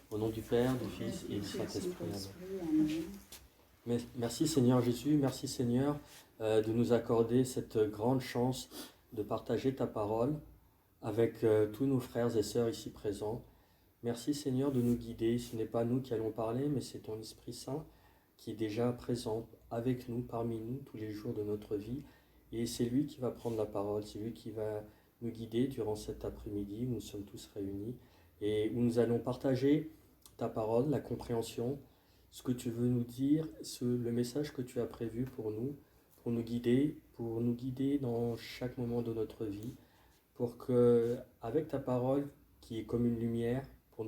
Au nom du Père, du Fils et du Saint-Esprit. Merci Seigneur Jésus, merci Seigneur de nous accorder cette grande chance de partager ta parole avec tous nos frères et sœurs ici présents. Merci Seigneur de nous guider. Ce n'est pas nous qui allons parler, mais c'est ton Esprit Saint qui est déjà présent avec nous, parmi nous, tous les jours de notre vie. Et c'est lui qui va prendre la parole, c'est lui qui va nous guider durant cet après-midi où nous sommes tous réunis et où nous allons partager ta parole, la compréhension, ce que tu veux nous dire, le message que tu as prévu pour nous guider dans chaque moment de notre vie, pour que, avec ta parole qui est comme une lumière pour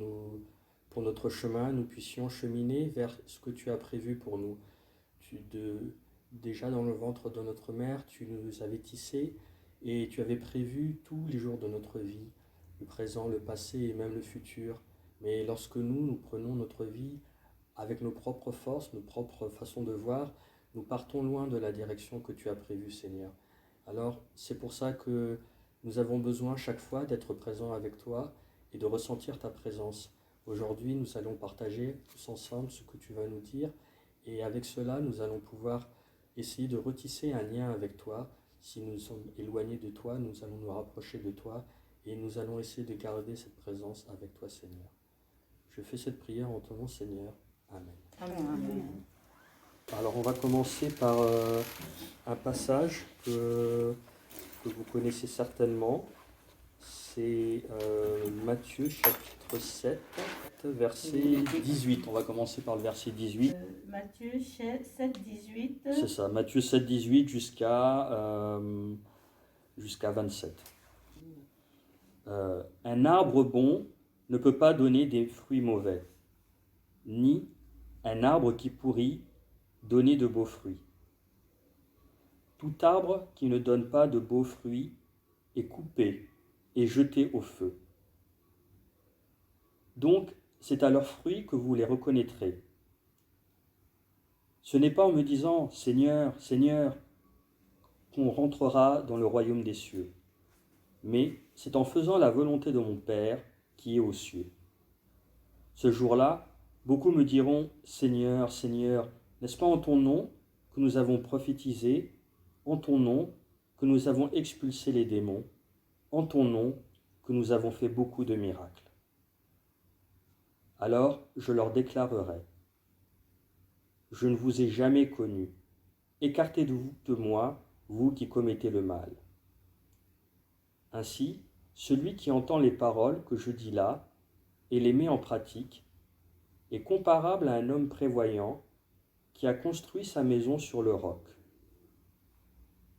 notre chemin, nous puissions cheminer vers ce que tu as prévu pour nous. Déjà dans le ventre de notre mère, tu nous avais tissés et tu avais prévu tous les jours de notre vie, le présent, le passé et même le futur. Mais lorsque nous prenons notre vie avec nos propres forces, nos propres façons de voir, nous partons loin de la direction que tu as prévue, Seigneur. Alors, c'est pour ça que nous avons besoin chaque fois d'être présents avec toi et de ressentir ta présence. Aujourd'hui, nous allons partager tous ensemble ce que tu vas nous dire et avec cela, nous allons pouvoir essayer de retisser un lien avec toi. Si nous sommes éloignés de toi, nous allons nous rapprocher de toi et nous allons essayer de garder cette présence avec toi, Seigneur. Je fais cette prière en ton nom, Seigneur. Amen. Amen. Alors, on va commencer par un passage que vous connaissez certainement. C'est Matthieu chapitre 7, verset 18. On va commencer par le verset 18. Matthieu 7, 18. C'est ça, Matthieu 7, 18 jusqu'à 27. Un arbre bon ne peut pas donner des fruits mauvais, ni un arbre qui pourrit donner de beaux fruits. Tout arbre qui ne donne pas de beaux fruits est coupé et jeté au feu. Donc, c'est à leurs fruits que vous les reconnaîtrez. Ce n'est pas en me disant « Seigneur, Seigneur » qu'on rentrera dans le royaume des cieux, mais c'est en faisant la volonté de mon Père qui est aux cieux. Ce jour-là, beaucoup me diront « Seigneur, Seigneur, n'est-ce pas en ton nom que nous avons prophétisé, en ton nom que nous avons expulsé les démons, en ton nom que nous avons fait beaucoup de miracles ?» Alors je leur déclarerai, je ne vous ai jamais connu. Écartez-vous de moi, vous qui commettez le mal. Ainsi, celui qui entend les paroles que je dis là et les met en pratique est comparable à un homme prévoyant qui a construit sa maison sur le roc.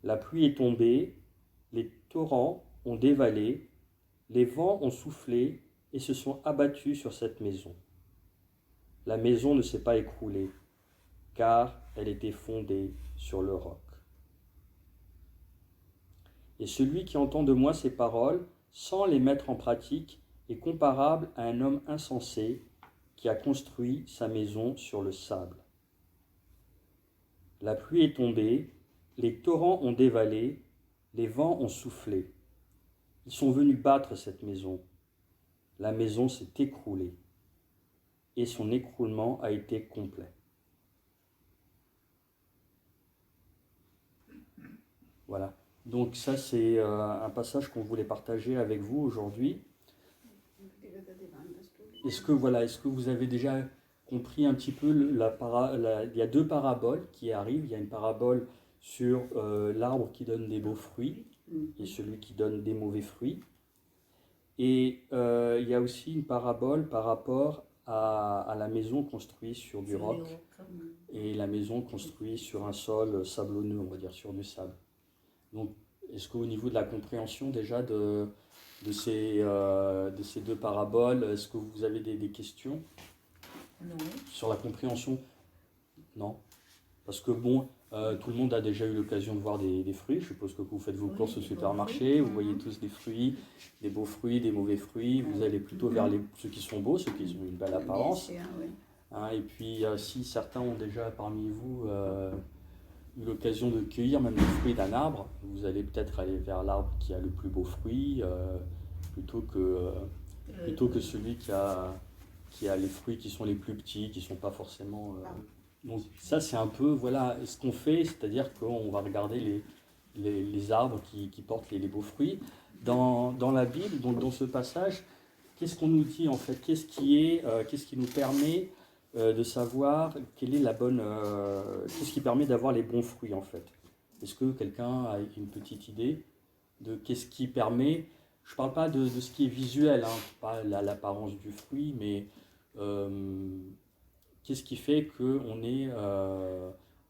La pluie est tombée, les torrents ont dévalé, les vents ont soufflé et se sont abattus sur cette maison. La maison ne s'est pas écroulée, car elle était fondée sur le roc. Et celui qui entend de moi ces paroles, sans les mettre en pratique, est comparable à un homme insensé qui a construit sa maison sur le sable. La pluie est tombée, les torrents ont dévalé, les vents ont soufflé. Ils sont venus battre cette maison. La maison s'est écroulée et son écroulement a été complet. Voilà. Donc ça, c'est un passage qu'on voulait partager avec vous aujourd'hui. Est-ce que vous avez déjà compris un petit peu il y a deux paraboles qui arrivent. Il y a une parabole sur l'arbre qui donne des beaux fruits et celui qui donne des mauvais fruits. Et il y a aussi une parabole par rapport à la maison construite sur du roc et la maison construite sur un sol sablonneux, on va dire, sur du sable. Donc, est-ce qu'au niveau de la compréhension déjà de ces deux paraboles, est-ce que vous avez des questions? Non. Sur la compréhension? Non. Parce que bon, tout le monde a déjà eu l'occasion de voir des fruits. Je suppose que vous faites vos courses au supermarché, vous voyez tous des fruits, des beaux fruits, des mauvais fruits. Vous allez plutôt vers ceux qui sont beaux, ceux qui ont une belle apparence. Bien sûr, oui. Hein, et puis, si certains ont déjà parmi vous eu l'occasion de cueillir même les fruits d'un arbre, vous allez peut-être aller vers l'arbre qui a le plus beau fruit plutôt que celui qui a qui a les fruits qui sont les plus petits, qui ne sont pas forcément... Donc ça, c'est un peu, voilà, ce qu'on fait, c'est-à-dire qu'on va regarder les arbres qui portent les beaux fruits. Dans la Bible, donc dans ce passage, qu'est-ce qu'on nous dit en fait? Qu'est-ce qui nous permet de savoir quelle est la bonne... qu'est-ce qui permet d'avoir les bons fruits en fait? Est-ce que quelqu'un a une petite idée de qu'est-ce qui permet... Je ne parle pas de ce qui est visuel, hein, pas l'apparence du fruit, mais qu'est-ce qui fait qu'on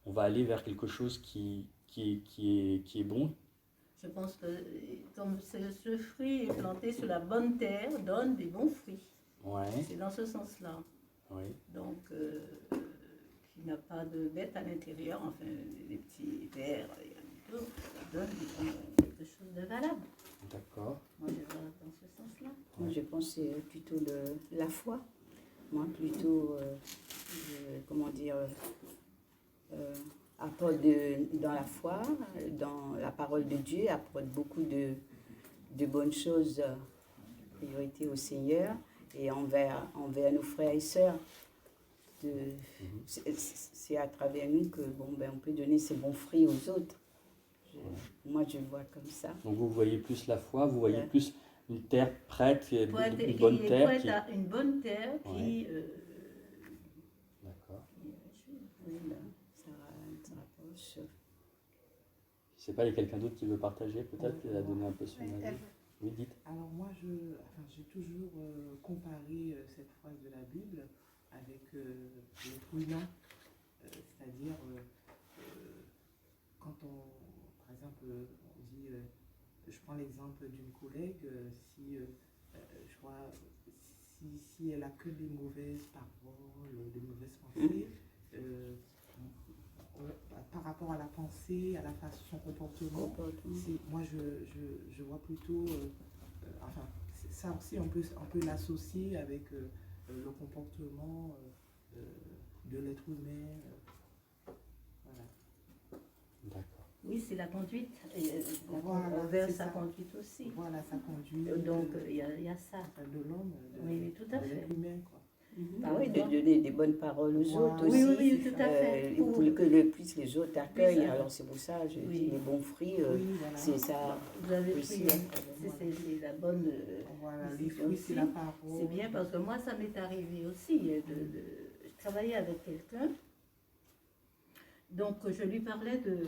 on va aller vers quelque chose qui est bon? Je pense que comme ce fruit est planté sur la bonne terre, donne des bons fruits. Ouais, C'est dans ce sens-là. oui, Donc, qui n'a pas de bête à l'intérieur, enfin, des petits vers, ça donne quelque chose de valable. d'accord. Moi, je vois dans ce sens-là. Moi, je pense que c'est plutôt la foi. Moi, plutôt, comment dire, apporte dans la foi, dans la parole de Dieu, apporte beaucoup de bonnes choses, priorité au Seigneur et envers nos frères et sœurs. C'est à travers nous que on peut donner ces bons fruits aux autres. Moi, je vois comme ça. Donc vous voyez plus la foi, vous voyez plus une terre prête, une Une bonne terre une bonne terre qui... D'accord. Oui, ça rapproche. Je ne sais pas, il y a quelqu'un d'autre qui veut partager peut-être, qui a donné un peu son avis. Oui, dites. Alors moi, j'ai toujours comparé cette phrase de la Bible avec l'être humain, c'est-à-dire quand par exemple, on dit, je prends l'exemple d'une collègue, si elle a que des mauvaises paroles, des mauvaises pensées, par rapport à la pensée, à la façon, son comportement, moi je vois plutôt, ça aussi on peut l'associer avec le comportement de l'être humain. Voilà. D'accord. Oui, c'est la conduite. Voilà, Envers c'est sa ça. conduite aussi. Voilà, sa conduite. Donc, il y a ça. De l'homme, Oui, tout à de fait. l'être humain, quoi. Oui, de donner des bonnes paroles aux autres Oui, aussi. oui, tout à fait. Pour que plus les autres accueillent. Oui, ça. Alors c'est pour ça, je Oui. dis les bons fruits, Oui, voilà. c'est ça. Vous avez Oui, pris, c'est la bonne... Voilà, les décision fruits, c'est aussi. la parole. C'est bien parce que moi, ça m'est arrivé aussi. Je travaillais avec quelqu'un. Donc, je lui parlais de...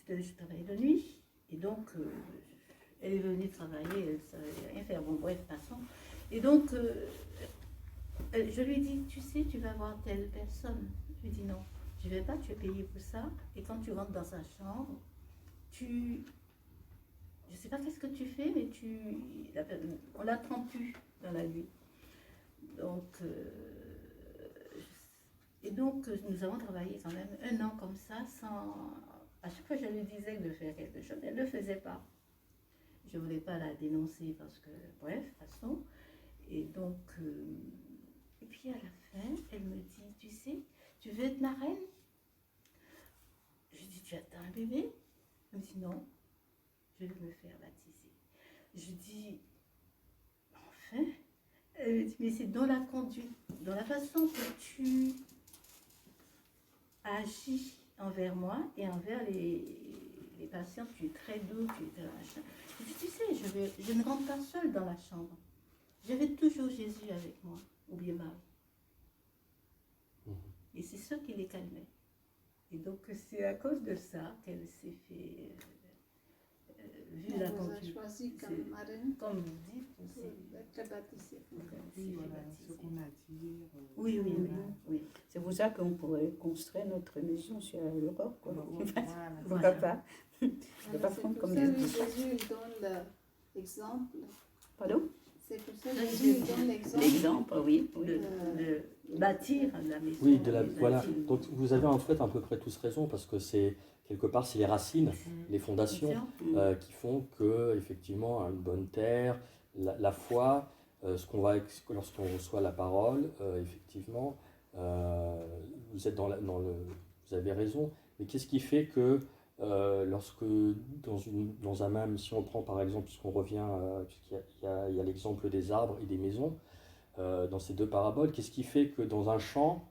Je travaillais de nuit. Et donc, elle est venue travailler, elle ne savait rien faire. Bon, bref, passons. Et donc, je lui dis, tu sais, tu vas voir telle personne. Je lui dis non, je ne vais pas, tu es payé pour ça. Et quand tu rentres dans sa chambre, je ne sais pas qu'est-ce que tu fais, mais on la trompe plus dans la nuit. Donc, et donc, nous avons travaillé quand même 1 an comme ça, sans... À chaque fois, je lui disais de faire quelque chose, elle ne le faisait pas. Je ne voulais pas la dénoncer parce que, bref, passons. Et donc, et puis à la fin, elle me dit, tu sais, tu veux être marraine? Je dis, tu attends un bébé? Elle me dit, non, je vais me faire baptiser. Je dis, enfin? Elle me dit, mais c'est dans la conduite, dans la façon que tu agis envers moi et envers les patients, tu es très doux, tu es très machin. Je dis, tu sais, je ne rentre pas seule dans la chambre. J'avais toujours Jésus avec moi, ou bien Marie. Et c'est ça qui les calmait. Et donc, c'est à cause de ça qu'elle s'est fait... vu la conduite. Choisi comme marraine, Comme vous dites, d'être baptisée. Oui, voilà, ce qu'on a dit. Oui, oui, oui, voilà. oui. C'est pour ça qu'on pourrait construire notre maison sur l'Europe. Voilà. Pourquoi pas? Je ne peux pas C'est prendre pour comme ça des... que Jésus il donne l'exemple. Pardon? C'est pour ça que Jésus il donne l'exemple. L'exemple, oui. oui. De bâtir la maison. Oui, de voilà. bâtir. Donc vous avez en fait à peu près tous raison parce que c'est quelque part c'est les racines, les fondations qui font que effectivement une bonne terre, la foi, lorsqu'on reçoit la parole, effectivement, vous êtes vous avez raison. Mais qu'est-ce qui fait que lorsque dans un même, si on prend par exemple, puisqu'on revient, puisqu'il y a l'exemple des arbres et des maisons, dans ces deux paraboles. Qu'est-ce qui fait que dans un champ,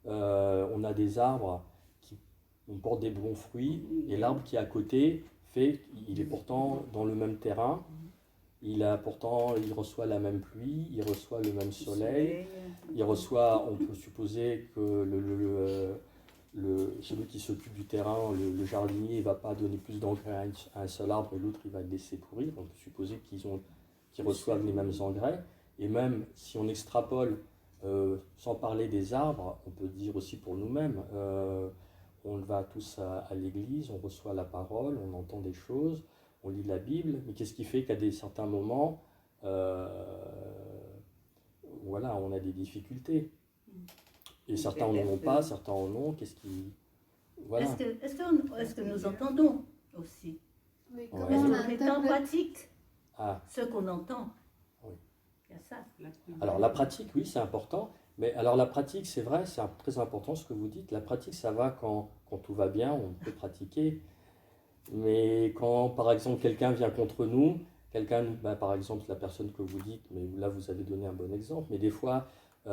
on a des arbres on porte des bons fruits, et l'arbre qui est à côté il est pourtant dans le même terrain, il reçoit la même pluie, il reçoit le même soleil, on peut supposer que celui qui s'occupe du terrain, le jardinier, il ne va pas donner plus d'engrais à un seul arbre et l'autre il va le laisser pourrir. On peut supposer qu'ils reçoivent les mêmes engrais. Et même si on extrapole, sans parler des arbres, on peut dire aussi pour nous-mêmes, on va tous à l'église, on reçoit la parole, on entend des choses, on lit la Bible, mais qu'est-ce qui fait qu'à certains moments, voilà, on a des difficultés. Et certains en ont pas, certains en ont, voilà. Est-ce que nous entendons aussi? Oui, Ouais. comment Est-ce on qu'on met en interprète? pratique Ah. ce qu'on entend? Oui. Il y a ça. Alors la pratique, oui, c'est important. Mais alors la pratique, c'est vrai, c'est très important ce que vous dites. La pratique, ça va quand tout va bien, on peut pratiquer. Mais quand, par exemple, quelqu'un vient contre nous, par exemple, la personne que vous dites, mais là, vous avez donné un bon exemple, mais des fois, il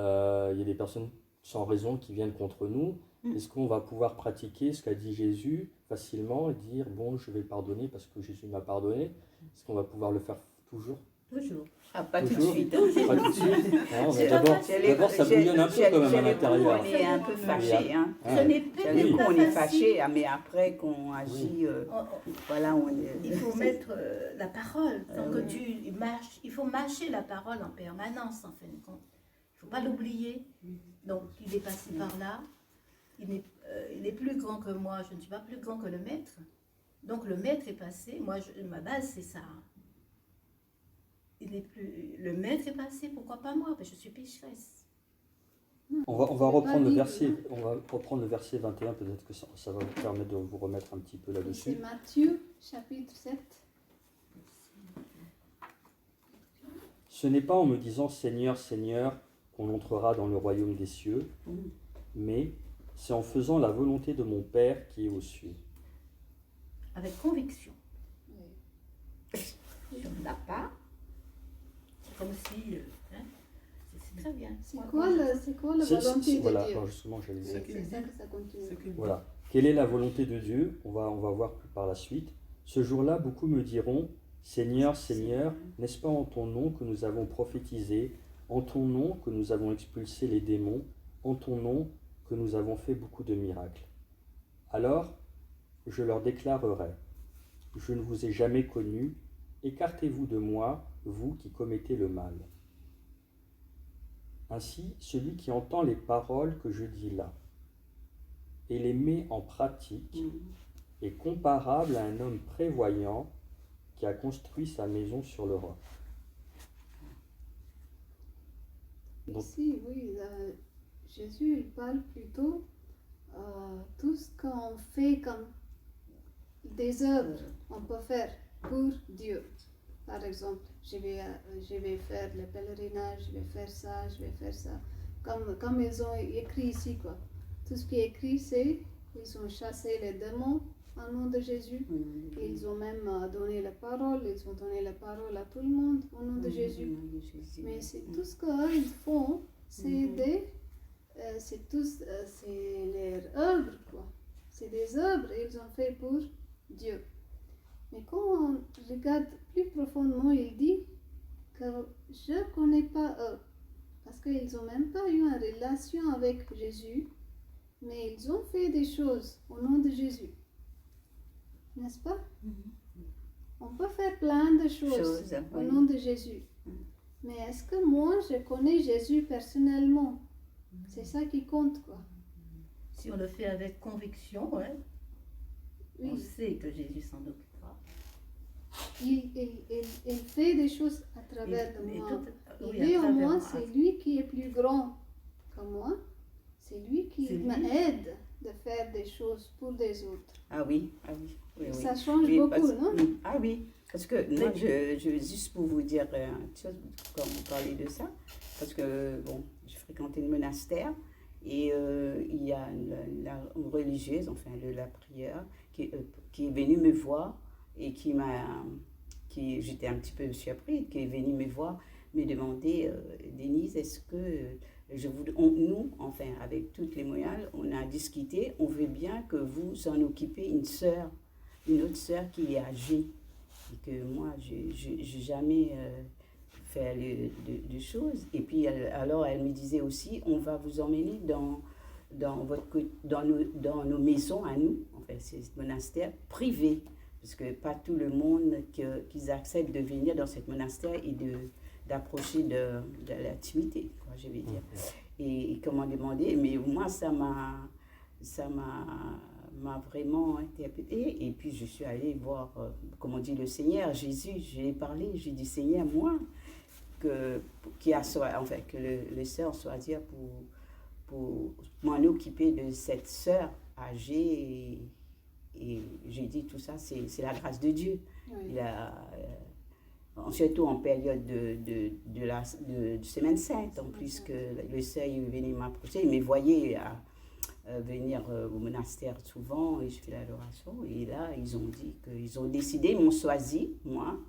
y a des personnes sans raison qui viennent contre nous. Est-ce qu'on va pouvoir pratiquer ce qu'a dit Jésus facilement et dire, bon, je vais le pardonner parce que Jésus m'a pardonné? Est-ce qu'on va pouvoir le faire toujours? Toujours. Ah, pas tout de Toujours. suite. Pas tout de suite. Non, mais C'est pas d'abord, facile. ça bouillonne un peu quand même à l'intérieur. On est un peu fâché. Hein. Ce n'est Sur le coup, pas on est facile. fâché, mais après qu'on agit, voilà, on est... Il faut mettre la parole. Tant que tu marches, il faut mâcher la parole en permanence, en fin de compte. Il ne faut pas l'oublier. Donc, il est passé par là. Il est plus grand que moi. Je ne suis pas plus grand que le maître. Donc, le maître est passé. Moi, ma base, c'est ça. Le maître est passé. Pourquoi pas moi? Je suis pécheresse. On va reprendre le verset. On va reprendre le verset 21. Peut-être que ça va vous permettre de vous remettre un petit peu C'est là-dessus. Matthieu, chapitre 7. Ce n'est pas en me disant Seigneur, Seigneur qu'on entrera dans le royaume des cieux, mais c'est en faisant la volonté de mon Père qui est aux cieux. Avec conviction. Oui. Si on ne l'a pas, c'est comme si... c'est très bien. C'est quoi la volonté de Voilà, Dieu? alors justement, j'allais dire. C'est ça que ça continue. Voilà. Quelle est la volonté de Dieu? On va voir plus par la suite. Ce jour-là, beaucoup me diront, Seigneur, Seigneur, n'est-ce pas en ton nom que nous avons prophétisé, en ton nom que nous avons expulsé les démons, en ton nom que nous avons fait beaucoup de miracles? Alors, je leur déclarerai, je ne vous ai jamais connus, écartez-vous de moi, vous qui commettez le mal. Ainsi, celui qui entend les paroles que je dis là et les met en pratique est comparable à un homme prévoyant qui a construit sa maison sur le roc. Donc, Ici, oui, Jésus il parle plutôt tout ce qu'on fait comme des œuvres on peut faire pour Dieu. Par exemple, je vais faire le pèlerinage, je vais faire ça, je vais faire ça. Comme ils ont écrit ici, quoi. Tout ce qui est écrit, c'est qu'ils ont chassé les démons au nom de Jésus. Ils ont même donné la parole, ils ont donné la parole à tout le monde au nom de Jésus. Mais c'est tout ce qu'ils font, c'est c'est leurs œuvres, quoi. C'est des œuvres et ils ont fait pour Dieu. Mais quand on regarde plus profondément, il dit que je ne connais pas eux. Parce qu'ils n'ont même pas eu une relation avec Jésus, mais ils ont fait des choses au nom de Jésus. N'est-ce pas? On peut faire plein de choses au nom de Jésus. Mais est-ce que moi, je connais Jésus personnellement? C'est ça qui compte, quoi. Si on le fait avec conviction, ouais, Oui. on sait que Jésus s'en occupera. Il fait des choses à travers de moi. Oui, Il dit à au travers moins, moi. c'est lui qui est plus grand que moi. C'est lui qui C'est lui. m'aide de faire des choses pour les autres. Ah oui, ah oui. Oui, oui. Ça change Oui, beaucoup, non? Ah oui, parce que moi, juste pour vous dire une chose, quand vous parlez de ça, parce que, bon, j'ai fréquenté le monastère et il y a une religieuse, enfin, de la prière, qui est venue me voir et j'étais un petit peu surprise, qui est venue me voir, me demandé, Denise, est-ce que nous, enfin, avec toutes les moyens, on a discuté, on veut bien que vous en occupez une autre sœur qui est âgée. Et que moi, je n'ai jamais fait de choses. Et puis, alors, elle me disait aussi, on va vous emmener dans nos maisons à nous, enfin, c'est ce monastère privé. Parce que pas tout le monde qui accepte de venir dans ce monastère et d'approcher de l'intimité, quoi, je vais dire. Et comment demander, mais moi, ça m'a vraiment interpellée. Et puis, je suis allée voir, comment on dit, le Seigneur, Jésus. Je lui ai parlé, je lui ai dit, Seigneur, moi, que le sœur soit dire pour m'en occuper de cette sœur âgée. Et j'ai dit, tout ça, c'est la grâce de Dieu. Oui. Surtout en période de Semaine Sainte, en plus que le sœur est venu m'approcher. Il me voyait venir au monastère souvent et je fais l'adoration. Et là, ils ont dit qu'ils ont décidé, ils m'ont choisi, moi,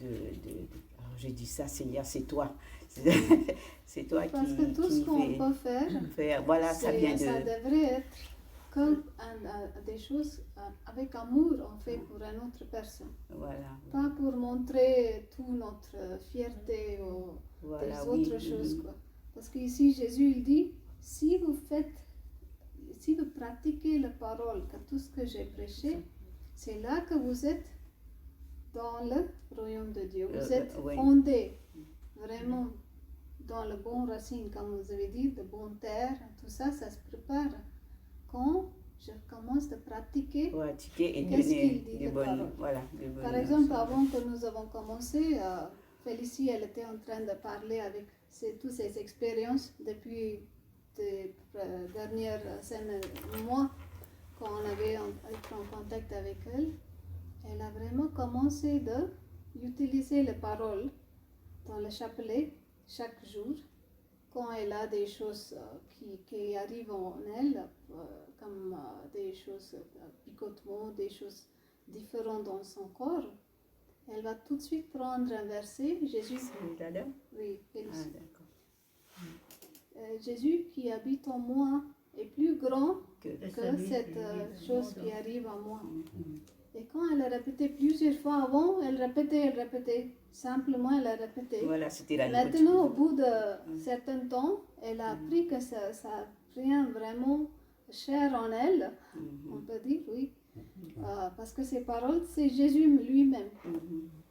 alors j'ai dit ça, Seigneur, c'est toi. C'est toi qui... Parce que tout ce qu'on peut faire, voilà, ça vient ça devrait être que des choses avec amour, on fait pour une autre personne. Voilà. Pas pour montrer toute notre fierté ou Voilà, des autres choses. Quoi. Parce qu'ici, Jésus, il dit, si vous pratiquez la parole, que tout ce que j'ai prêché, c'est là que vous êtes dans le royaume de Dieu. Vous êtes fondé vraiment dans le bon racine, comme vous avez dit, de bonne terre, tout ça, ça se prépare. Quand je commence à pratiquer, qu'est-ce qu'il dit de parole. Par exemple, avant que nous avons commencé, Félicie, elle était en train de parler avec toutes ses expériences depuis les dernières mois, quand on avait été en contact avec elle. Elle a vraiment commencé d'utiliser les paroles dans le chapelet chaque jour. Quand elle a des choses qui arrivent en elle, comme des choses, picotements, des choses différentes dans son corps, elle va tout de suite prendre un verset. Jésus, oui, Jésus qui habite en moi est plus grand que cette chose qui arrive en moi. Et quand elle a répété plusieurs fois avant, elle répétait. Simplement, elle a répété. Voilà, c'était la Maintenant, au bout de certain temps, elle a appris que ça vient vraiment cher en elle. On peut dire, oui. Parce que ces paroles, c'est Jésus lui-même.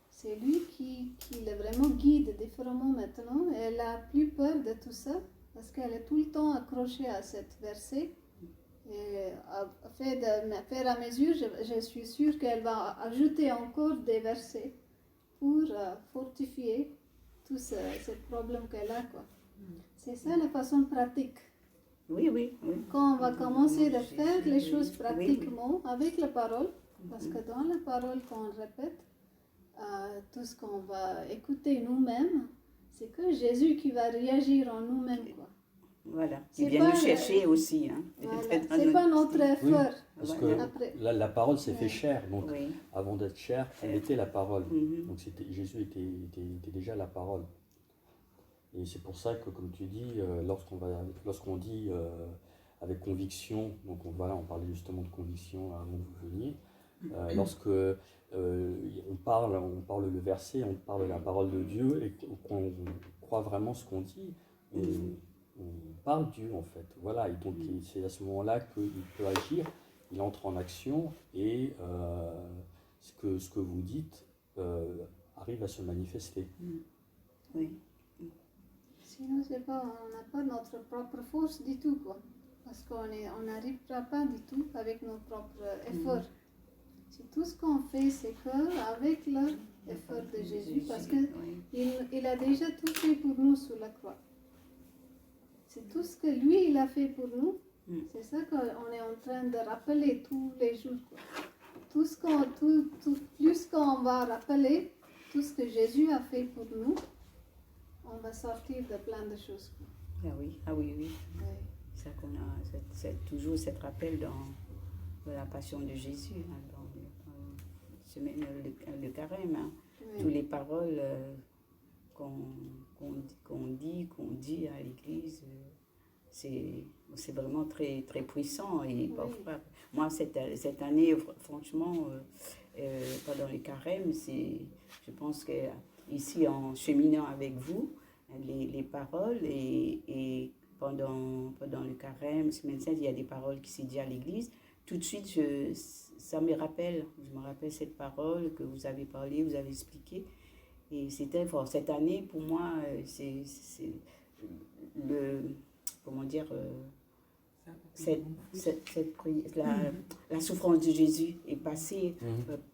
C'est lui qui le vraiment guide différemment maintenant. Elle n'a plus peur de tout ça parce qu'elle est tout le temps accrochée à cette verset. Et faire à mesure, je suis sûre qu'elle va ajouter encore des versets pour fortifier tout ce problème qu'elle a. Quoi. C'est ça la façon pratique. Oui. Quand on va commencer à faire les choses pratiquement avec la parole, parce que dans la parole qu'on répète, tout ce qu'on va écouter nous-mêmes, c'est que Jésus qui va réagir en nous-mêmes. Quoi. Voilà, il vient nous chercher aussi. Hein. Voilà. C'est pas notre effort. Oui, parce que la parole s'est fait chair, donc avant d'être chair, elle était la parole. Donc Jésus était déjà la parole. Et c'est pour ça que, comme tu dis, lorsqu'on dit avec conviction, donc on parlait justement de conviction avant que vous veniez, lorsque on parle le verset, on parle la parole de Dieu et qu'on croit vraiment ce qu'on dit, on parle Dieu en fait. Voilà, et donc c'est à ce moment-là qu'il peut agir, il entre en action et ce que vous dites arrive à se manifester. Oui. Sinon, on n'a pas notre propre force du tout, quoi. Parce qu'on n'arrivera pas du tout avec nos propres efforts. C'est tout ce qu'on fait, c'est qu'avec l'effort de Jésus, parce qu'il a déjà tout fait pour nous sur la croix. C'est tout ce que lui, il a fait pour nous. C'est ça qu'on est en train de rappeler tous les jours. Quoi. Plus qu'on va rappeler tout ce que Jésus a fait pour nous, on va sortir de plein de choses. Quoi. Ah oui. C'est ça qu'on a, c'est toujours cet rappel dans la passion de Jésus, hein, dans le carême. Hein. Toutes les paroles qu'on dit à l'église, c'est vraiment très, très puissant. Et parfois, moi, cette année, franchement, pendant le carême, je pense que ici, en cheminant avec vous, les paroles et pendant le carême, semaine sainte, il y a des paroles qui se disent à l'église. Tout de suite, je me rappelle cette parole que vous avez parlé, vous avez expliqué. Et c'était fort. Cette année, pour moi, c'est comment dire, la souffrance de Jésus est passée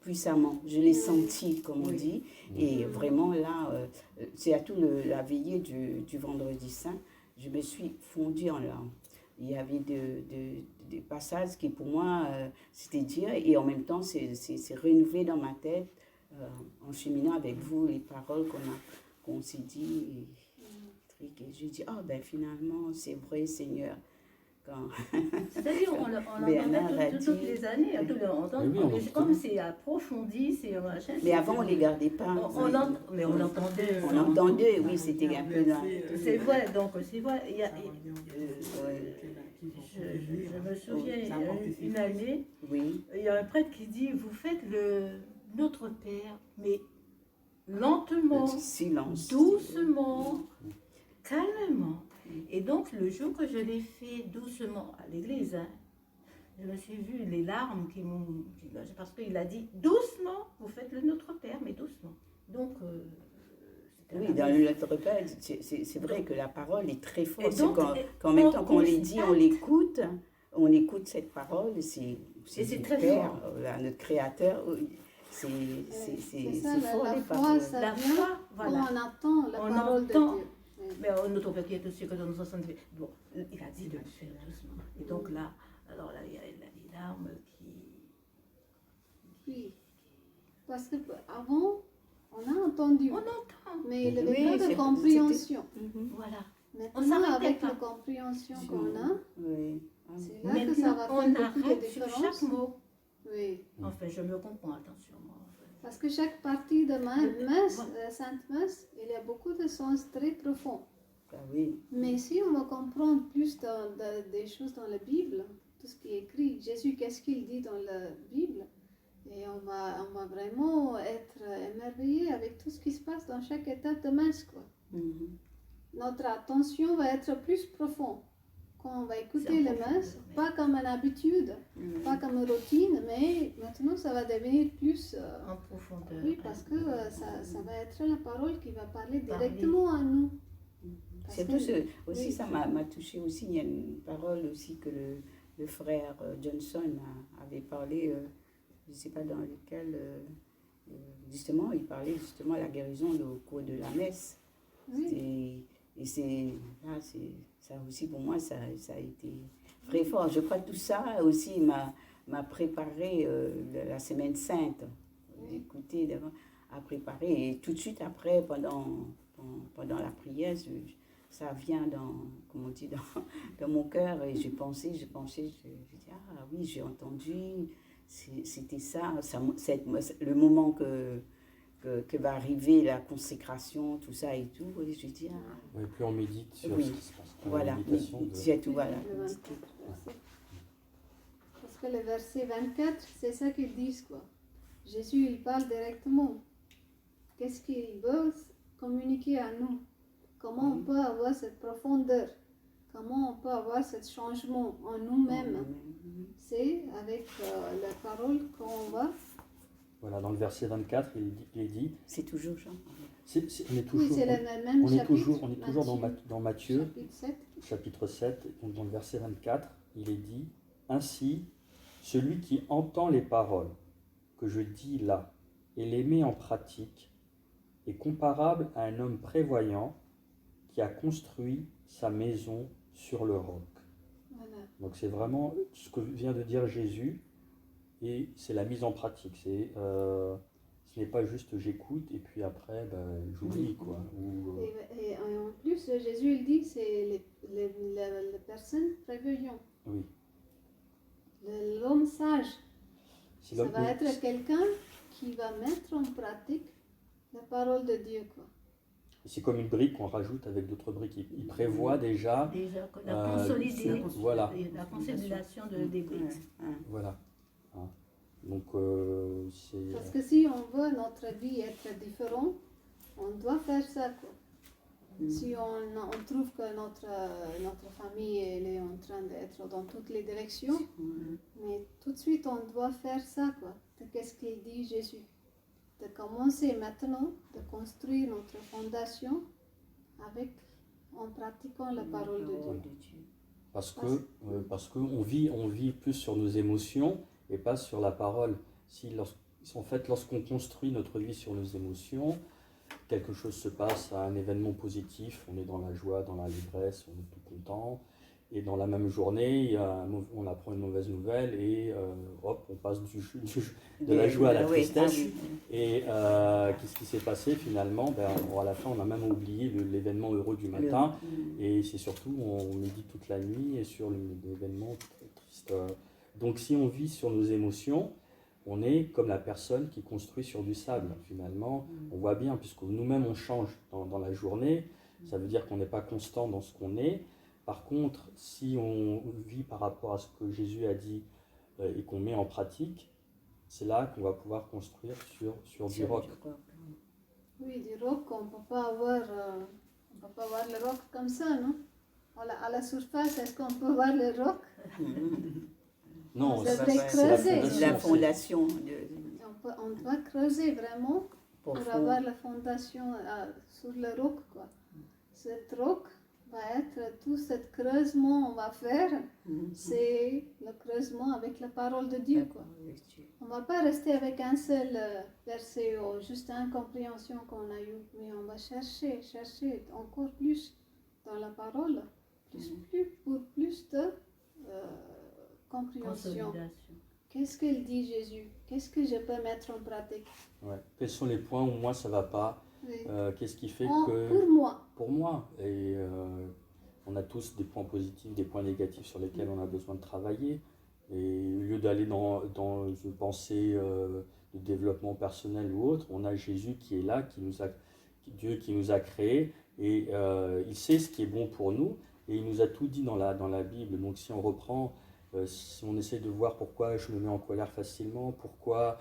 puissamment. Je l'ai senti, comme on dit. Et vraiment, là, c'est à tout la veillée du Vendredi Saint, je me suis fondue en larmes. Il y avait des passages qui, pour moi, c'était dire, et en même temps, c'est renouvelé dans ma tête, en cheminant avec vous, les paroles qu'on s'est dit. Et je dis, ben finalement, c'est vrai, Seigneur. C'est-à-dire, on l'entendait toutes les années, comme c'est approfondi, c'est machin. Mais avant, on ne les gardait pas. Mais on l'entendait. On l'entendait, oui, c'était un peu là. C'est vrai, donc c'est vrai. Je me souviens, une année, il y a un prêtre qui dit, vous faites Notre Père, mais lentement, silence, doucement, calmement. Et donc, le jour que je l'ai fait doucement à l'église, je me suis vu les larmes qui m'ont... Parce qu'il a dit, doucement, vous faites le Notre Père, mais doucement. Donc, oui, dans le Notre Père, c'est vrai que la parole est très forte. Qu'en même temps qu'on les dit, on écoute cette parole, c'est très Père, fort. Notre Créateur. C'est fort, la les foi, paroles. ça La vient foi, voilà. on entend la parole de Dieu. Mais Notre Père qui est aussi que dans nos 68. Bon, il a dit de le faire doucement. Et donc là, alors là, il y a les larmes qui... Oui, parce qu'avant, on a entendu. On entend. Mais il n'y avait pas de compréhension. Voilà. Maintenant, avec la compréhension qu'on a, c'est là que ça va faire beaucoup de différence. Chaque mot. Oui. Enfin, je me comprends, attention. Moi. Parce que chaque partie de messe, Sainte Messe, il y a beaucoup de sens très profonds. Oui. Mais si on va comprendre plus des choses dans la Bible, tout ce qui est écrit, Jésus, qu'est-ce qu'il dit dans la Bible, et on va vraiment être émerveillé avec tout ce qui se passe dans chaque étape de messe, quoi. Notre attention va être plus profonde quand on va écouter les messes, pas comme une habitude, pas comme une routine, mais maintenant ça va devenir plus en profondeur. Oui, parce que ça va être la parole qui va parler directement à nous. C'est tout aussi, ça m'a touché aussi. Il y a une parole aussi que le frère Johnson avait parlé, je ne sais pas dans lequel, justement, il parlait justement de la guérison au cours de la messe. Oui. Et ça aussi, pour moi, ça a été très fort. Je crois que tout ça aussi m'a préparé la Semaine Sainte, d'écouter, à préparer. Et tout de suite après, pendant la prière, ça vient comme on dit, dans mon cœur. Et j'ai pensé, je dis, ah oui, j'ai entendu, c'était ça, le moment que va arriver la consécration, tout ça et tout. Et je dis, Oui, plus on médite sur ce qui se passe. Voilà, c'est tout, voilà. Parce que le verset 24, c'est ça qu'ils disent, quoi. Jésus, il parle directement. Qu'est-ce qu'il veut communiquer à nous? Comment on peut avoir cette profondeur? Comment on peut avoir ce changement en nous-mêmes? C'est avec la parole qu'on va... Voilà, dans le verset 24, il est dit... C'est toujours Jean. On est toujours dans Matthieu, chapitre 7, donc dans le verset 24, il est dit, « Ainsi, celui qui entend les paroles que je dis là et les met en pratique est comparable à un homme prévoyant qui a construit sa maison sur le roc. » Donc c'est vraiment ce que vient de dire Jésus, et c'est la mise en pratique. Ce n'est pas juste j'écoute et puis après j'oublie, quoi. Et en plus, Jésus il dit c'est les personnes prévoyantes. Oui. L'homme sage. Ça va oui. être quelqu'un qui va mettre en pratique la parole de Dieu, quoi. Et c'est comme une brique qu'on rajoute avec d'autres briques. Il prévoit déjà. Déjà, la consolider, Voilà. la consolidation des briques. Voilà. Hein. Donc, c'est. Parce que si on veut notre vie être différente, on doit faire ça, quoi. Si on trouve que notre famille elle est en train d'être dans toutes les directions, mais tout de suite on doit faire ça, quoi. Qu'est-ce qu'il dit Jésus? De commencer maintenant, de construire notre fondation en pratiquant la parole de Dieu. Parce que on vit plus sur nos émotions et pas sur la parole. En fait, lorsqu'on construit notre vie sur nos émotions, quelque chose se passe, un événement positif, on est dans la joie, dans la l'ivresse, on est tout content. Et dans la même journée, on apprend une mauvaise nouvelle et hop, on passe de la joie à la tristesse. Et qu'est-ce qui s'est passé finalement? À la fin, on a même oublié l'événement heureux du matin. Et c'est surtout, on médite toute la nuit et sur l'événement triste. Donc si on vit sur nos émotions, on est comme la personne qui construit sur du sable. Finalement, on voit bien, puisque nous-mêmes on change dans la journée, ça veut dire qu'on n'est pas constant dans ce qu'on est. Par contre, si on vit par rapport à ce que Jésus a dit et qu'on met en pratique, c'est là qu'on va pouvoir construire sur du roc. Oui, du roc, on ne peut pas avoir le roc comme ça, non? À la surface, est-ce qu'on peut voir le roc? Non, c'est la fondation. On doit creuser vraiment pour avoir la fondation sur le roc, quoi. Cette roc va être tout ce creusement on va faire, c'est le creusement avec la parole de Dieu, quoi. On ne va pas rester avec un seul verset ou juste une compréhension qu'on a eue, mais on va chercher encore plus dans la parole, pour plus de compréhension. Qu'est-ce qu'il dit Jésus? Qu'est-ce que je peux mettre en pratique? Ouais. Quels sont les points où moi ça ne va pas? Oui. Qu'est-ce qui fait que... Pour moi. Et on a tous des points positifs, des points négatifs sur lesquels on a besoin de travailler. Et au lieu d'aller dans une pensée de développement personnel ou autre, on a Jésus qui est là, Dieu qui nous a créés. Et il sait ce qui est bon pour nous. Et il nous a tout dit dans la Bible. Donc si on reprend, si on essaie de voir pourquoi je me mets en colère facilement, pourquoi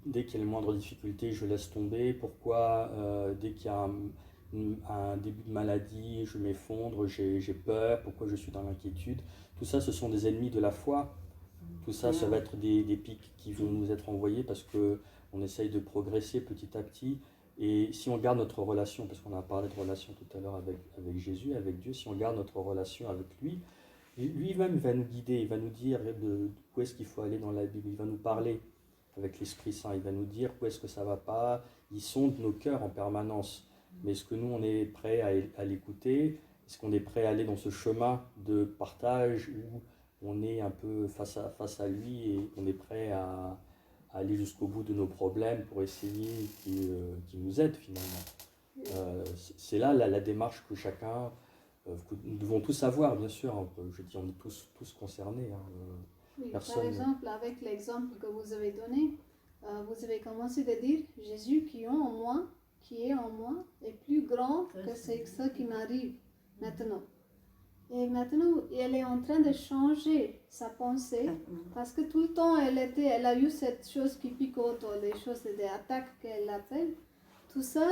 dès qu'il y a le moindre difficulté, je laisse tomber. Pourquoi dès qu'il y a un début de maladie, je m'effondre, j'ai peur. Pourquoi je suis dans l'inquiétude. Tout ça, ce sont des ennemis de la foi. Tout ça, ça va être des pics qui vont nous être envoyés parce qu'on essaye de progresser petit à petit. Et si on garde notre relation, parce qu'on a parlé de relation tout à l'heure avec Jésus, avec Dieu, si on garde notre relation avec lui-même va nous guider, il va nous dire où est-ce qu'il faut aller dans la Bible, il va nous parler avec l'Esprit Saint, il va nous dire où est-ce que ça ne va pas, il sonde nos cœurs en permanence. Mais est-ce que nous, on est prêt à l'écouter? Est-ce qu'on est prêt à aller dans ce chemin de partage où on est un peu face à lui et on est prêt à aller jusqu'au bout de nos problèmes pour essayer qu'il nous aide finalement. C'est là la démarche que chacun, que nous devons tous avoir bien sûr, hein, je dis on est tous concernés. Hein, oui, par exemple, avec l'exemple que vous avez donné, vous avez commencé de dire Jésus qui est en moi est plus grand que ce qui m'arrive maintenant. Et maintenant, elle est en train de changer sa pensée parce que tout le temps, elle a eu cette chose qui picote, ou les choses des attaques qu'elle appelle. Tout ça,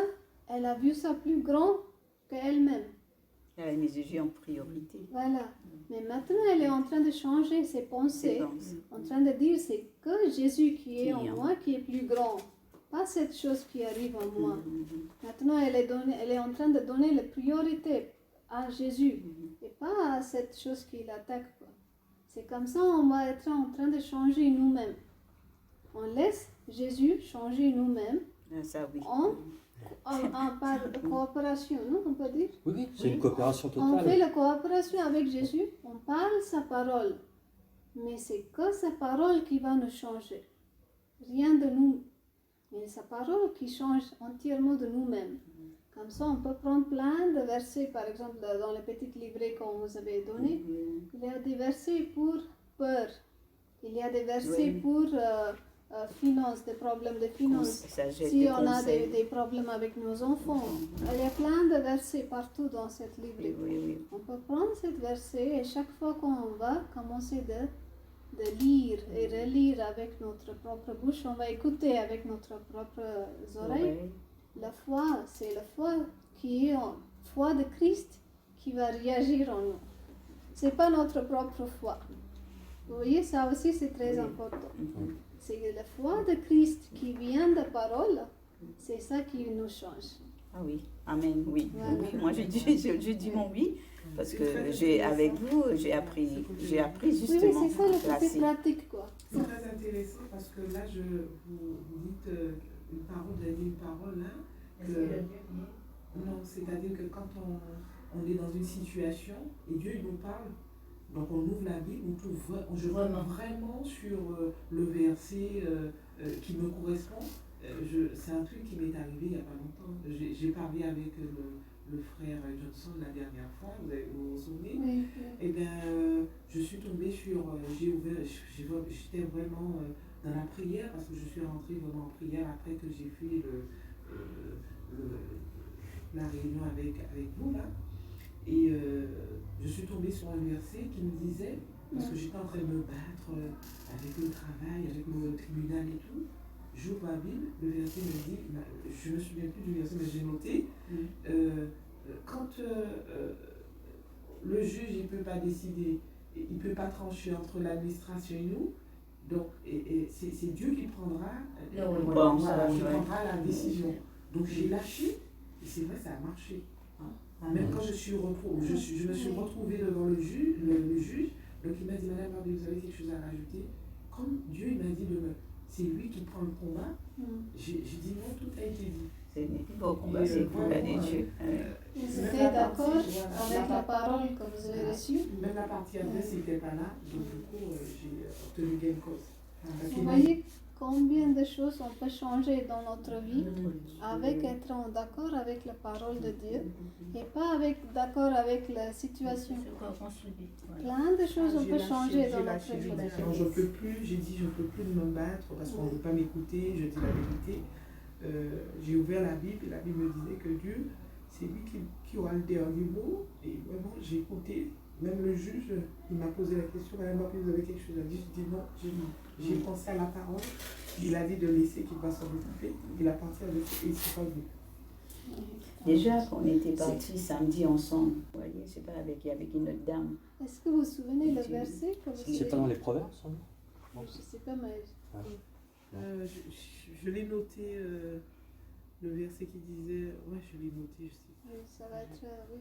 elle a vu ça plus grand qu'elle-même. Elle a mis Jésus en priorité. Voilà. Mais maintenant, elle est en train de changer ses pensées, en train de dire c'est que Jésus qui est en moi qui est plus grand. Pas cette chose qui arrive en moi. Maintenant, elle est en train de donner la priorité à Jésus et pas à cette chose qui l'attaque. C'est comme ça on va être en train de changer nous-mêmes. On laisse Jésus changer nous-mêmes par coopération, non, on peut dire? Oui, c'est une coopération totale. On fait la coopération avec Jésus, on parle sa parole, mais c'est que sa parole qui va nous changer. Rien de nous, mais sa parole qui change entièrement de nous-mêmes. Comme ça, on peut prendre plein de versets, par exemple, dans les petits livrets qu'on vous avait donnés. Il y a des versets pour peur. Il y a des versets pour finances, des problèmes de finances, Sagesse, si des on a conseils. des problèmes avec nos enfants. Il y a plein de versets partout dans cette livre. Oui. On peut prendre cette verset et chaque fois qu'on va commencer de lire et relire avec notre propre bouche, on va écouter avec notre propres oreilles. Ouais. La foi, c'est la foi qui est en foi de Christ qui va réagir en nous. C'est pas notre propre foi. Vous voyez, ça aussi c'est très important. Mhm. C'est la foi de Christ qui vient de parole, c'est ça qui nous change. Ah oui, amen, oui. Voilà. Oui, moi je dis mon oui, parce C'est que très avec intéressant. vous, j'ai appris Oui, justement. c'est ça le là, côté c'est- pratique, quoi. C'est très intéressant parce que là, vous dites une parole, vous avez dit une parole là. Non, c'est-à-dire que quand on est dans une situation et Dieu il nous parle, donc on ouvre la Bible, je vois vraiment sur le verset qui me correspond. C'est un truc qui m'est arrivé il n'y a pas longtemps. J'ai parlé avec le frère Johnson la dernière fois, vous vous souvenez? Oui, Eh bien, je suis tombée sur, j'étais vraiment dans la prière parce que je suis rentrée vraiment en prière après que j'ai fait la réunion avec vous là. Et je suis tombée sur un verset qui me disait, parce que j'étais en train de me battre avec le travail, avec le tribunal et tout. J'ouvre ma Bible, le verset me dit, je ne me souviens plus du verset, mais j'ai noté, quand le juge il ne peut pas décider, il ne peut pas trancher entre l'administration et nous, donc c'est Dieu qui prendra, qui prendra la décision. Donc j'ai lâché, et c'est vrai, ça a marché. Même quand je me suis retrouvée devant le juge, donc il m'a dit, Madame Barbie, vous avez quelque chose à rajouter? Comme Dieu il m'a dit c'est lui qui prend le combat, j'ai dit non, tout a été dit. C'est beau combat, c'est pour la Dieu. Vous étiez d'accord avec la parole que vous avez reçue? Même la partie adverse n'était pas là, donc du coup j'ai obtenu gain de cause. Vous voyez combien de choses on peut changer dans notre vie avec être en d'accord avec la parole de Dieu et pas d'accord avec la situation. Plein de choses on peut changer dans notre vie. Non, je peux plus, j'ai dit je ne peux plus me battre parce qu'on ne veut pas m'écouter, je dis la vérité. J'ai ouvert la Bible et la Bible me disait que Dieu, c'est lui qui aura le dernier mot. Et vraiment, j'ai écouté. Même le juge, il m'a posé la question, Madame Barbie, vous avez quelque chose à dire? Je dis non, j'ai pensé à la parole. Il a dit de laisser qu'il va s'en occuper. Il a parti avec et il s'est pas vu. Déjà, quand on était partis samedi ensemble, vous voyez, c'est pas il y avait une autre dame. Est-ce que vous vous souvenez le verset que vous C'est pas dans les Proverbes, ça, non? Je sais pas, mais Je l'ai noté, le verset qui disait, ouais, je l'ai noté, je sais pas. oui, ça va être, oui.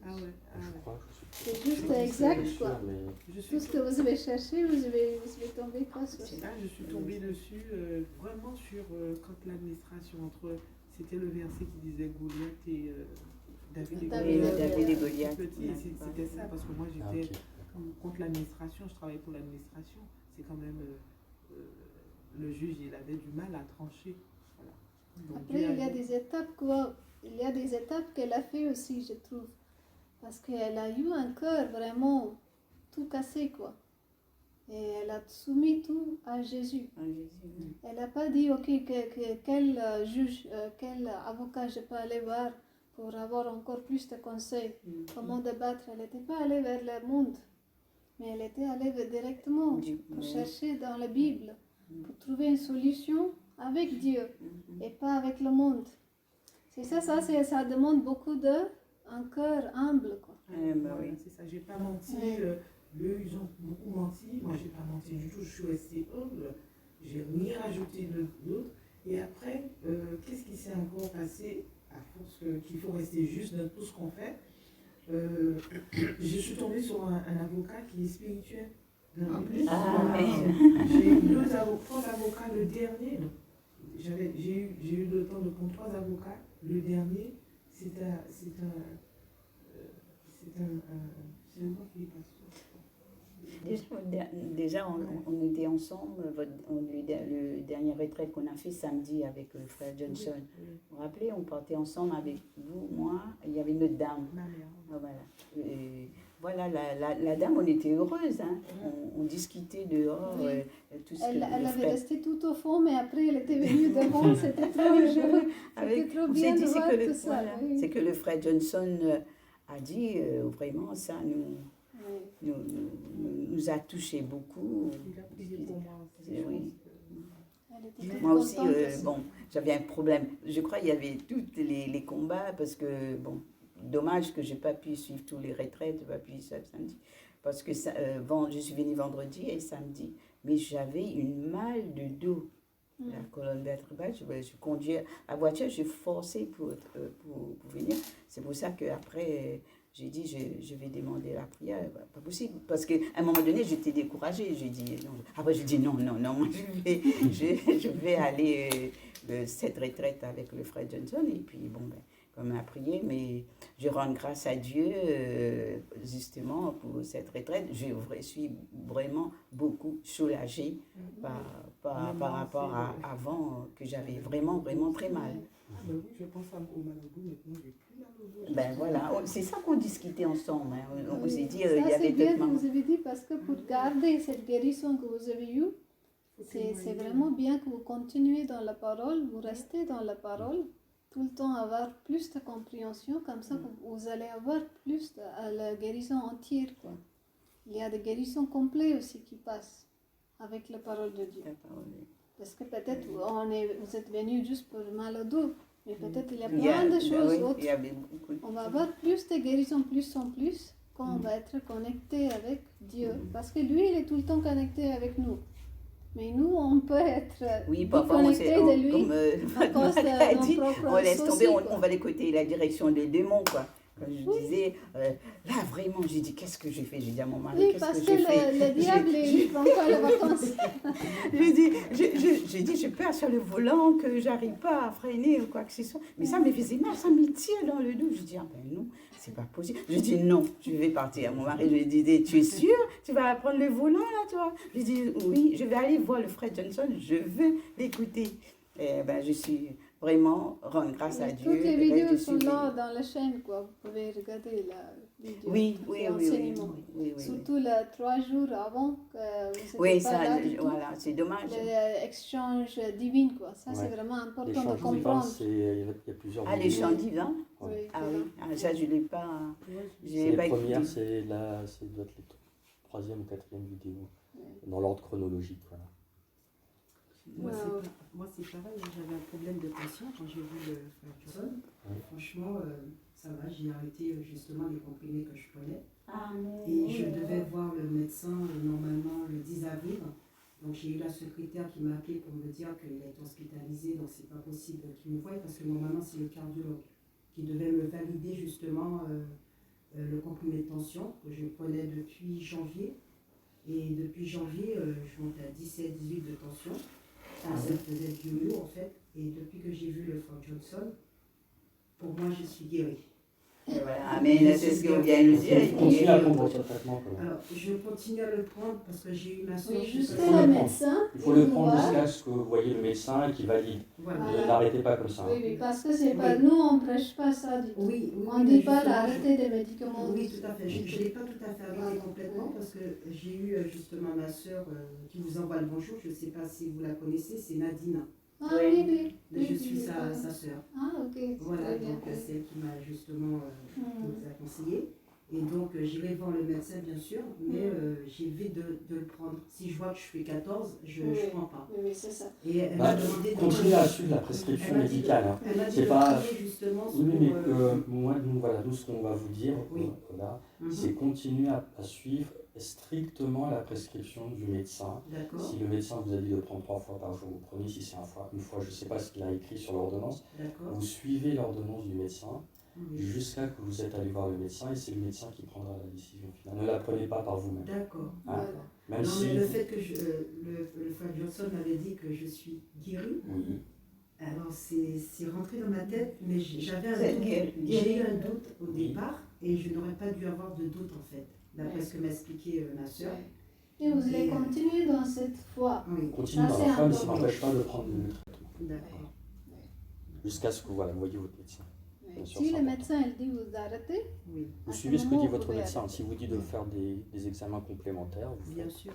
Ah ouais. Je crois, je sais C'est plus. juste Je suis exact, sûr, quoi. mais Je Tout suis, ce que vous avez cherché, vous avez tombé quoi sur ça? là, je suis tombée dessus, vraiment sur quand l'administration, c'était le verset qui disait Goliath et David et David Goliath. David et Goliath. Petit, c'était ça, parce que moi ah, j'étais ok. contre l'administration, je travaillais pour l'administration. C'est quand même le juge, il avait du mal à trancher. Voilà. Donc, Après, Dieu il y a dit- des étapes, quoi. Il y a des étapes qu'elle a fait aussi, je trouve. Parce qu'elle a eu un cœur vraiment tout cassé, quoi. Et elle a soumis tout à Jésus. Ah, Jésus. Elle n'a pas dit, ok, quel juge, quel avocat je peux aller voir pour avoir encore plus de conseils, comment débattre. Elle n'était pas allée vers le monde, mais elle était allée directement pour chercher dans la Bible, pour trouver une solution avec Dieu et pas avec le monde. C'est ça, ça demande beaucoup un cœur humble, quoi. Bah oui. C'est ça, j'ai pas menti. Ouais. Eux, ils ont beaucoup menti. Moi, j'ai pas menti du tout. Je suis restée humble. J'ai rien rajouté d'autre. Et après, qu'est-ce qui s'est encore passé à force qu'il faut rester juste dans tout ce qu'on fait? Je suis tombée sur un avocat qui est spirituel. En plus, Ah, j'ai eu trois avocats. Le dernier, j'ai eu le temps de prendre 3 avocats. Le dernier, c'est moi qui est pasteur. Déjà, on était ensemble, le dernier retraite qu'on a fait samedi avec le frère Johnson. Oui. Vous vous rappelez, on partait ensemble avec vous, moi, il y avait une autre dame. Ma mère. Ah, voilà. voilà, la dame, on était heureuse. Hein. On discutait dehors, Oui. tout ce que Elle le avait frère... resté tout au fond, mais après elle était venue devant, c'était trop joli. C'était trop on s'est bien dit, de c'est voir que, tout ça. voilà, Oui. c'est que le frère Johnson a dit, vraiment, ça Oui. nous a touché beaucoup. Il a prié pour moi aussi. Oui. Je pense que- Elle était toute Moi aussi, contente aussi. bon, j'avais un problème. Je crois qu'il y avait tous les combats parce que, bon, dommage que je n'ai pas pu suivre tous les retraites, je n'ai pas pu suivre samedi. Parce que je suis venue vendredi et samedi. Mais j'avais une malle de dos. La colonne vertébrale, je conduisais la voiture, je forçais pour venir. C'est pour ça qu'après, j'ai dit, je vais demander la prière. Pas possible. Parce qu'à un moment donné, j'étais découragée. J'ai dit, non. Après, j'ai dit, non, moi, je vais aller cette retraite avec le frère Johnson. Et puis, bon, ben, comme on a prié, mais je rends grâce à Dieu, justement, pour cette retraite. Je suis vraiment beaucoup soulagée par rapport à avant, que j'avais vraiment très mal. Mais oui, je pense au mal au dos, maintenant j'ai plus mal au dos. Ben voilà, c'est ça qu'on discutait ensemble. Hein. On Oui. s'est dit, Ça, il y c'est avait bien d'autres que mamans. vous avez dit parce que pour garder cette guérison que vous avez eue, c'est vraiment bien que vous continuez dans la parole, vous restez dans la parole, tout le temps avoir plus de compréhension, comme ça vous allez avoir plus de la guérison entière. Quoi. Il y a des guérisons complètes aussi qui passent avec la parole de Dieu. Parce que peut-être vous êtes venu juste pour mal au dos, mais peut-être il y a plein de choses autres. On va avoir plus de guérisons plus en plus quand on va être connecté avec Dieu. Parce que lui, il est tout le temps connecté avec nous. Mais nous, on peut être déconnecté de lui à cause de nos propres on laisse tomber, soucis, on va écouter la direction des démons, quoi. Comme je disais, là vraiment, j'ai dit, qu'est-ce que j'ai fait? J'ai dit à mon mari, oui, qu'est-ce parce que que j'ai fait? le diable, il prend pas les vacances. J'ai dit, j'ai peur sur le volant, que j'arrive pas à freiner ou quoi que ce soit. Mais ça me faisait mal, ça me tire dans le dos. Je dis, ah ben non, c'est pas possible. Je dis, non, je vais partir. Mon mari, je lui ai dit, tu es sûr? Tu vas prendre le volant là, toi? Je lui ai dit, oui, je vais aller voir le frère Johnson, je veux l'écouter. Et ben, je suis vraiment rendre grâce à Dieu. Toutes les vidéos sont là dans la chaîne, quoi. Vous pouvez regarder la vidéo. Oui. Surtout les 3 jours avant que vous oui, n'étiez ça, pas là du tout. voilà, c'est dommage. L'échange divin, quoi. Ça, c'est vraiment important de comprendre. Il y a plusieurs vidéos. L'échange divin? Oui, ah oui, ça, je ne l'ai pas. La première, c'est doit être la 3e ou 4e vidéo, dans l'ordre chronologique. Voilà. Moi, c'est pareil, j'avais un problème de tension quand j'ai vu le frère Johnson. Franchement, ça va, j'ai arrêté justement les comprimés que je prenais. Et je devais voir le médecin normalement le 10 avril. Donc j'ai eu la secrétaire qui m'a appelé pour me dire qu'il a été hospitalisé, donc c'est pas possible qu'il me voie parce que normalement c'est le cardiologue qui devait me valider justement le comprimé de tension que je prenais depuis janvier. Et depuis janvier, je monte à 17-18 de tension. Ça faisait du yo en fait. Et depuis que j'ai vu le frère Johnson, pour moi je suis guérie. Et voilà, mais c'est ce qu'on vient de dire. Continue à prendre votre traitement. Alors, je continue à le prendre parce que j'ai eu ma soeur. Oui, jusqu'à le médecin. Il faut le prendre jusqu'à ce que vous voyez le médecin qui valide. Voilà. N'arrêtez pas comme ça. Oui, parce que c'est pas nous, on ne prêche pas ça du tout. On ne dit pas d'arrêter des médicaments. Oui, tout à fait. Je ne l'ai pas tout à fait arrêté complètement parce que j'ai eu justement ma soeur qui vous envoie le bonjour. Je ne sais pas si vous la connaissez, c'est Nadine. Ah oui. Je suis sa soeur. Ah, ok. Voilà, donc c'est elle qui m'a justement nous a conseillé. Et donc j'irai voir le médecin bien sûr, mais j'évite de le prendre. Si je vois que je fais 14, je ne prends pas. Oui, c'est ça. Et elle m'a demandé de continuez à suivre la prescription médicale. Elle m'a dit C'est de pas. prier justement Oui, mais nous, ce qu'on va vous dire, c'est continuer à suivre strictement la prescription du médecin. Si le médecin vous a dit de prendre 3 fois par jour, vous prenez. Si c'est une fois, je ne sais pas ce qu'il a écrit sur l'ordonnance. Vous suivez l'ordonnance du médecin jusqu'à que vous êtes allé voir le médecin et c'est le médecin qui prendra la décision finale. Ne la prenez pas par vous-même. D'accord. Même non, si mais le fait que le frère Johnson m'avait dit que je suis guérie, alors c'est rentré dans ma tête, mais j'avais un doute. J'ai eu un doute au départ et je n'aurais pas dû avoir de doute en fait, d'après ce que m'a expliqué ma soeur. Et vous allez continuer dans cette foi. Continuez dans la foi, mais ça n'empêche pas de prendre le traitement. D'accord. Jusqu'à ce que vous voyez votre médecin. Bien sûr, Si c'est le important. médecin il dit vous arrêtez, Oui, Vous à ce suivez ce que moment, dit vous votre pouvez médecin. arrêter. Si vous dit de faire des examens complémentaires, bien sûr.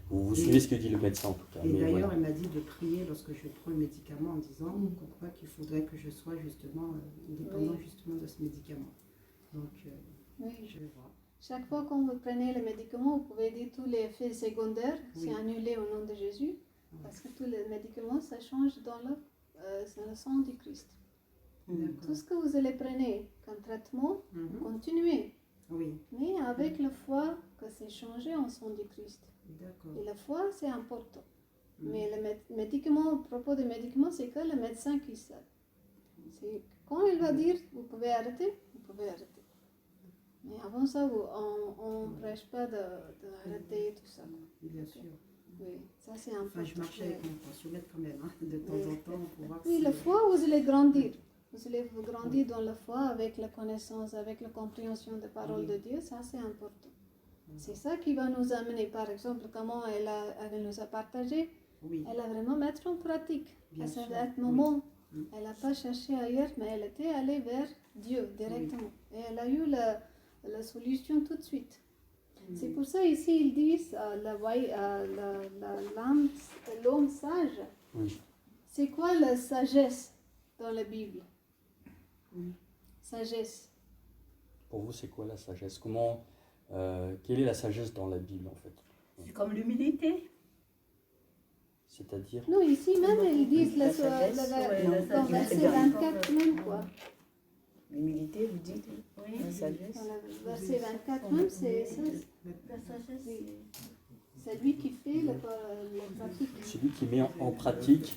vous Et- suivez ce que dit le médecin en tout cas. Et Mais d'ailleurs, voilà. elle m'a dit de prier lorsque je prends le médicament en disant pourquoi qu'il faudrait que je sois justement indépendant Oui. justement de ce médicament. Donc, Oui. je vais voir. Chaque fois que vous prenez le médicament, vous pouvez dire tous les effets secondaires, Oui. c'est annulé au nom de Jésus, parce que tous les médicaments, ça change dans le sang du Christ. Tout D'accord. ce que vous allez prendre comme traitement, Mhm. continuez, Oui, mais avec la foi que c'est changé en sang du Christ. d'accord. Et la foi, c'est important. Mhm. Mais le médicament, à propos des médicaments, c'est que le médecin qui sait. C'est quand il va dire, vous pouvez arrêter, vous pouvez arrêter. Mais avant ça, on ne prêche pas d'arrêter tout ça. Bien sûr. Oui, ça c'est important. Enfin, je marchais avec mon pensionnette quand même, hein, de temps en temps, pour voir Oui, si... la foi, vous allez grandir. Vous allez vous grandir dans la foi avec la connaissance, avec la compréhension des paroles de Dieu. Ça, c'est important. C'est ça qui va nous amener, par exemple, comment elle nous a partagé. Oui, Elle a vraiment mettre en pratique. bien À sûr. ce moment, Oui. elle n'a pas cherché ailleurs, mais elle était allée vers Dieu directement. Et elle a eu la solution tout de suite. C'est pour ça ici ils disent l'homme sage. Oui. C'est quoi la sagesse dans la Bible? Oui. Sagesse. Pour vous, c'est quoi la sagesse? Quelle est la sagesse dans la Bible en fait? C'est comme l'humilité. C'est-à-dire, Non, ici même ils disent La sagesse, ouais, la dans sagesse, verset c'est bien. 24 même quoi. L'humilité, vous dites, Oui, la sagesse. Dans le verset 24 même, c'est ça. la sagesse, Oui. C'est lui qui fait le pratique. celui qui met en pratique,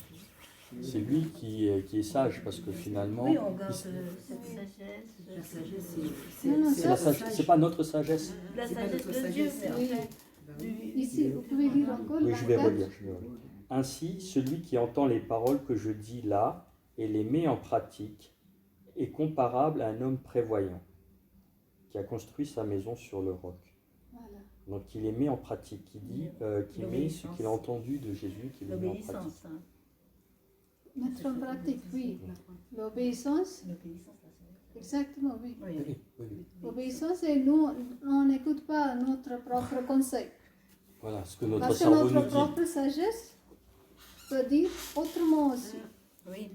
c'est lui qui est sage parce que finalement, oui, on garde il- cette La sagesse. sagesse, Non, non, c'est la ça, sagesse, c'est pas notre sagesse. La C'est pas sagesse notre de Dieu, sagesse, mais en oui. fait, Bah oui. Ici, vous pouvez lire encore Oui, je vais 24. relire. Ainsi, celui qui entend les paroles que je dis là et les met en pratique est comparable à un homme prévoyant qui a construit sa maison sur le roc. Voilà. Donc il les met en pratique, qui dit, qui met ce qu'il a entendu de Jésus, qui les met en pratique. l'obéissance. Hein. Mettre en pratique, oui. L'obéissance, L'obéissance, la sagesse. exactement, oui. Oui, Oui, oui, oui. L'obéissance, c'est nous, on n'écoute pas notre propre conseil. Voilà ce que notre Parce que cerveau nous notre dit. propre sagesse peut dire autrement aussi. oui.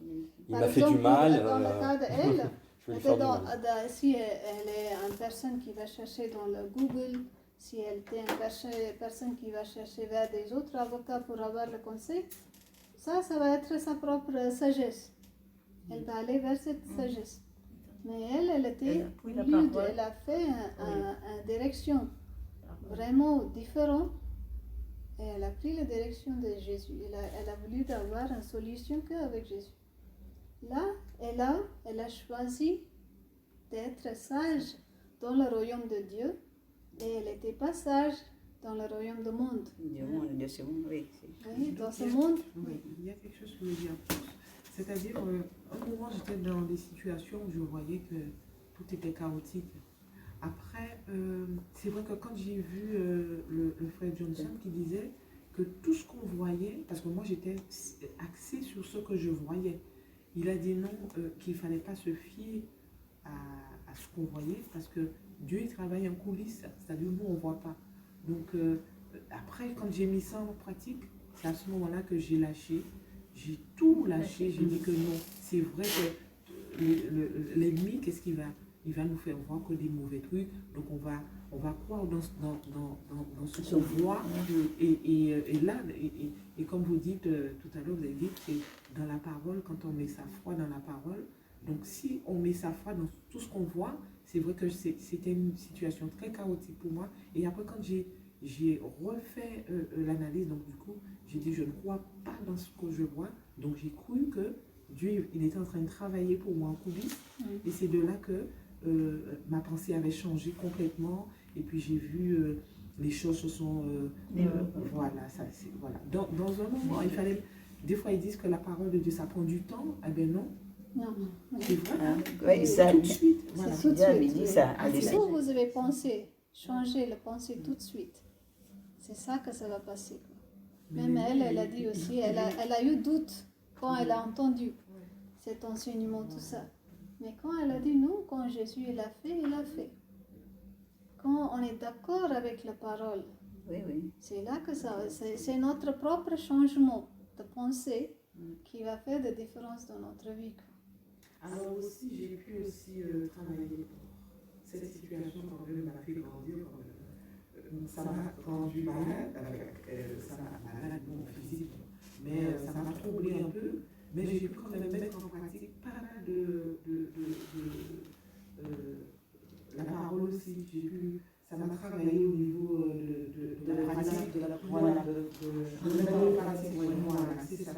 Il Par m'a fait exemple, du mal. dans le cas d'elle, Je vais lui faire du mal. si elle est une personne qui va chercher dans le Google, si elle est une personne qui va chercher vers des autres avocats pour avoir le conseil, ça va être sa propre sagesse. Elle va aller vers cette sagesse. Mais elle était, Elle a pris la au lieu parole. elle a fait une direction vraiment différente. Et elle a pris la direction de Jésus. Elle a voulu avoir une solution qu'avec Jésus. Là, elle a choisi d'être sage dans le royaume de Dieu et elle n'était pas sage dans le royaume du monde. Du monde, de ce monde, oui. Oui, dans ce monde, Oui, il y a quelque chose que je veux dire. C'est-à-dire, un moment, j'étais dans des situations où je voyais que tout était chaotique. Après, c'est vrai que quand j'ai vu le frère Johnson qui disait que tout ce qu'on voyait, parce que moi j'étais axée sur ce que je voyais, il a dit non, qu'il ne fallait pas se fier à ce qu'on voyait, parce que Dieu il travaille en coulisses, c'est-à-dire nous on ne voit pas. Donc après, quand j'ai mis ça en pratique, c'est à ce moment-là que j'ai lâché. J'ai tout lâché, j'ai dit que non, c'est vrai que l'ennemi, qu'est-ce qu'il va? Il va nous faire voir que des mauvais trucs, donc on va croire dans ce qu'on voit. Et là, et comme vous dites tout à l'heure, vous avez dit que c'est dans la parole, quand on met sa foi dans la parole. Donc si on met sa foi dans tout ce qu'on voit, c'est vrai que c'était une situation très chaotique pour moi. Et après, quand j'ai refait l'analyse, donc du coup, j'ai dit je ne crois pas dans ce que je vois. Donc j'ai cru que Dieu, il était en train de travailler pour moi en coulisses. Et c'est de là que ma pensée avait changé complètement. Et puis j'ai vu les choses se sont... voilà, ça, voilà. Dans un moment, il fallait... Des fois, ils disent que la parole de Dieu, ça prend du temps. Eh bien non. non. C'est vrai. Oui, ça, Tout de suite. Voilà. Tout de Dieu avait suite, dit oui. ça. Si vous, vous avez pensé, changer le pensée tout de suite, c'est ça que ça va passer. Même elle a dit aussi, elle a eu doute quand elle a entendu cet enseignement, tout ça. Mais quand elle a dit non, quand Jésus il a fait, il a fait. Quand on est d'accord avec la parole, Oui. c'est là que c'est notre propre changement de pensée qui va faire des différences dans notre vie. Alors aussi, j'ai pu aussi travailler pour cette situation quand même m'a fait grandir. Ça m'a rendu malade, ça m'a malade physiquement, mais ça m'a troublé un peu. Mais j'ai pu quand même mettre en pratique pas mal la parole aussi. Ça m'a travaillé au niveau de la pratique, de mettre en pratique. Voilà, c'est ça.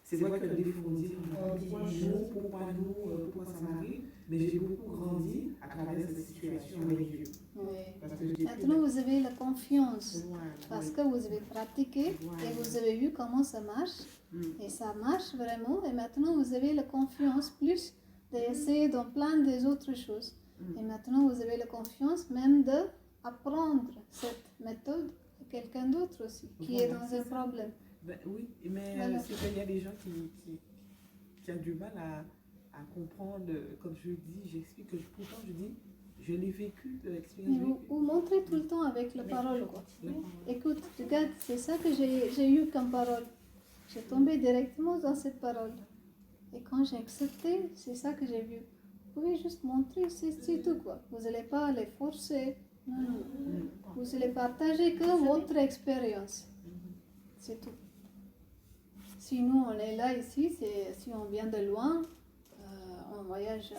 C'est vrai que des fois on dit pourquoi nous, pourquoi ça m'arrive, mais j'ai beaucoup grandi à travers cette situation avec Dieu. Oui. Maintenant, vous avez la confiance parce que vous avez pratiqué et vous avez vu comment ça marche. Et ça marche vraiment. Et maintenant, vous avez la confiance plus d'essayer dans plein des autres choses. Et maintenant, vous avez la confiance même d'apprendre cette méthode à quelqu'un d'autre aussi qui est dans un problème. Ben, oui, mais c'est qu'il y a des gens qui ont du mal à comprendre. Comme je dis, j'explique que pourtant je dis, je l'ai vécu, l'expérience. Vous montrez tout le temps avec la parole, quoi. Écoute, regarde, c'est ça que j'ai eu comme parole. J'ai tombé directement dans cette parole. Et quand j'ai accepté, c'est ça que j'ai vu. Vous pouvez juste montrer, c'est tout, quoi. Vous n'allez pas les forcer. Non. Vous allez partager que votre expérience. C'est tout. Si nous, on est là ici, si on vient de loin, on voyage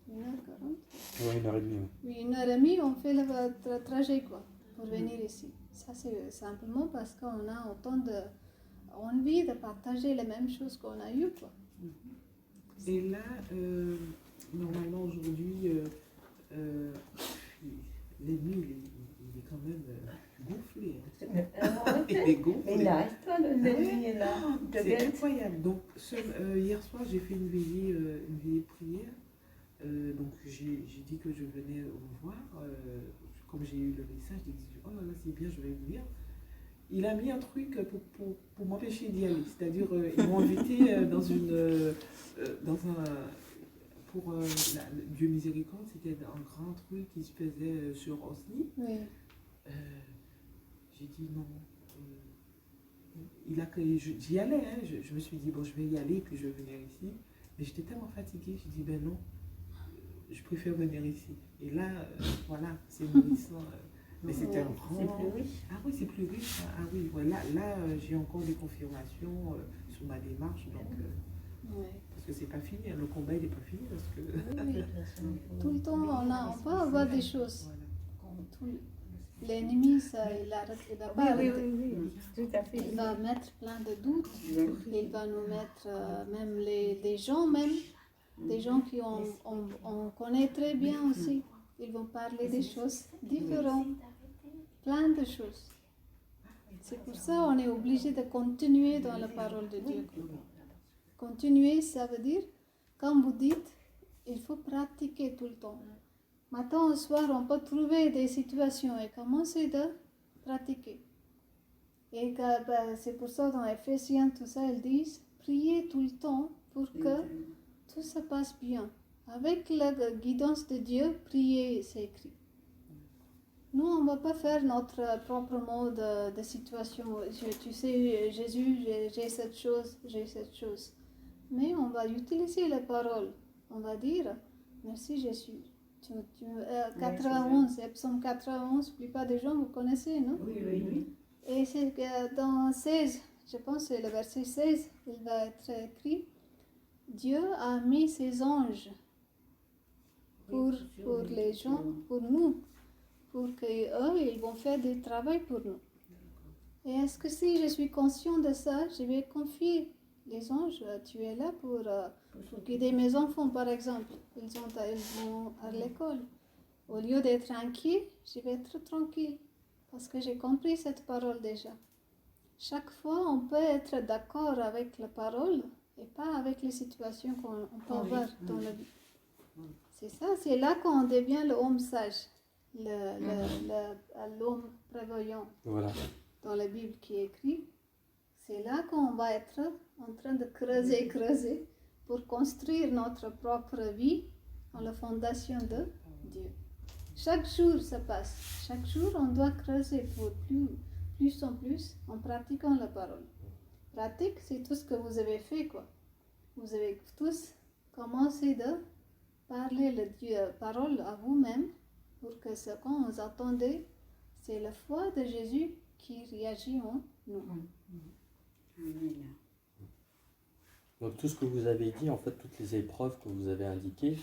1h40. Oui, 1h30. Oui, 1h30, on fait le trajet, quoi, pour venir ici. Ça, c'est simplement parce qu'on a autant envie de partager les mêmes choses qu'on a eues, quoi. Et là, normalement, aujourd'hui, l'ennemi, il est quand même gonflé. Il est gonflé. Mais là, l'ennemi est là. C'est incroyable. Donc, hier soir, j'ai fait une veillée prière. Donc, j'ai dit que je venais vous voir. Comme j'ai eu le message, j'ai dit, oh là là, c'est bien, je vais venir. Il a mis un truc pour m'empêcher d'y aller. C'est-à-dire, ils m'ont invité pour Dieu Miséricorde, c'était un grand truc qui se faisait sur Osni. Oui. J'ai dit non. J'y allais, hein. Je me suis dit, bon, je vais y aller, puis je vais venir ici. Mais j'étais tellement fatiguée, j'ai dit, ben non, je préfère venir ici. Et là, voilà, c'est nourrissant. Mais c'était un grand... C'est plus riche. Ah oui, c'est plus riche. Ah oui, ouais, là j'ai encore des confirmations sur ma démarche. Donc, parce que c'est pas fini, le combat il n'est pas fini. Parce que... Oui. Tout le temps, on peut avoir des choses. Voilà. L'ennemi, ça, il va pas arrêter. Oui, tout à fait. Il va mettre plein de doutes. Il va nous mettre même des gens qui on connaît très bien aussi. Ils vont parler des choses différentes, plein de choses. C'est pour ça qu'on est obligé de continuer dans la parole de Dieu. Continuer, ça veut dire, comme vous dites, il faut pratiquer tout le temps. Matin au soir, on peut trouver des situations et commencer de pratiquer. Et c'est pour ça dans Ephésiens, tout ça, ils disent, priez tout le temps pour que tout se passe bien. Avec la guidance de Dieu, prier, c'est écrit. Nous, on ne va pas faire notre propre mode de situation. Tu sais, Jésus, j'ai cette chose. Mais on va utiliser la parole. On va dire, merci Jésus. 91, Psaume 91, la plupart des gens vous connaissez, non? Oui. Et c'est dans 16, je pense c'est le verset 16, il va être écrit, Dieu a mis ses anges pour les gens, pour nous, pour qu'eux, ils vont faire du travail pour nous. Et est-ce que si je suis conscient de ça, je vais confier les anges, tu es là pour guider mes enfants, par exemple. Ils vont à l'école. Au lieu d'être inquiet, je vais être tranquille, parce que j'ai compris cette parole déjà. Chaque fois, on peut être d'accord avec la parole et pas avec les situations qu'on peut avoir dans la vie. C'est ça, c'est là qu'on devient l'homme sage, l'homme prévoyant. Voilà. Dans la Bible qui est écrit, c'est là qu'on va être en train de creuser pour construire notre propre vie dans la fondation de Dieu. Chaque jour, ça passe. Chaque jour, on doit creuser pour plus en plus en pratiquant la parole. Pratique, c'est tout ce que vous avez fait, quoi. Vous avez tous commencé de parler la parole à vous-même pour que ce qu'on vous attendez, c'est la foi de Jésus qui réagit en nous. Amen. Donc tout ce que vous avez dit, en fait, toutes les épreuves que vous avez indiquées,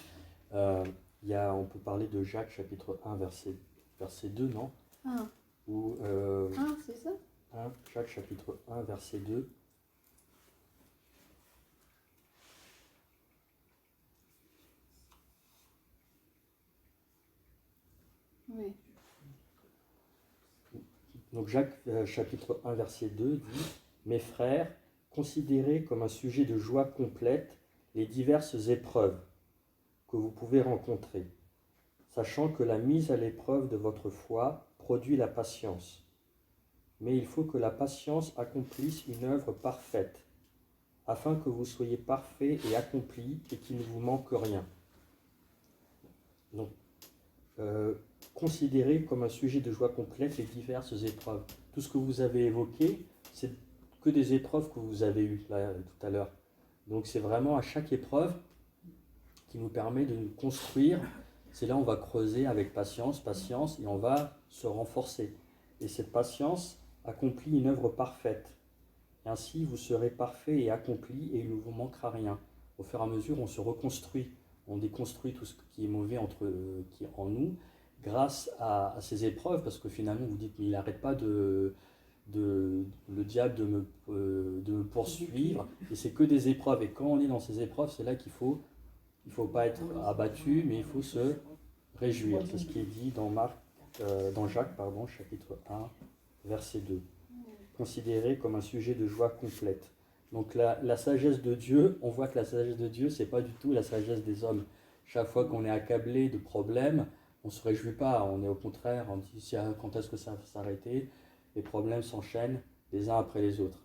on peut parler de Jacques chapitre 1, verset 2, non? Ah, Ou, c'est ça? Jacques chapitre 1, verset 2. Oui. Donc Jacques chapitre 1, verset 2 dit « Mes frères, considérez comme un sujet de joie complète les diverses épreuves que vous pouvez rencontrer, sachant que la mise à l'épreuve de votre foi produit la patience. Mais il faut que la patience accomplisse une œuvre parfaite, afin que vous soyez parfaits et accomplis et qu'il ne vous manque rien. » Donc, considérez comme un sujet de joie complète les diverses épreuves. Tout ce que vous avez évoqué, c'est que des épreuves que vous avez eues là, tout à l'heure. Donc c'est vraiment à chaque épreuve qui nous permet de nous construire. C'est là où on va creuser avec patience, et on va se renforcer. Et cette patience accomplit une œuvre parfaite. Et ainsi, vous serez parfait et accompli et il ne vous manquera rien. Au fur et à mesure, on se reconstruit. On déconstruit tout ce qui est mauvais qui est en nous grâce à ces épreuves, parce que finalement, vous dites, mais il n'arrête pas le diable de me poursuivre, et c'est que des épreuves. Et quand on est dans ces épreuves, c'est là qu'il faut pas être abattu, mais il faut se réjouir. C'est ce qui est dit dans Jacques, chapitre 1, verset 2. Considéré comme un sujet de joie complète. Donc la sagesse de Dieu, on voit que la sagesse de Dieu, c'est pas du tout la sagesse des hommes. Chaque fois qu'on est accablé de problèmes, on ne se réjouit pas, on est au contraire, on dit quand est-ce que ça va s'arrêter, les problèmes s'enchaînent les uns après les autres.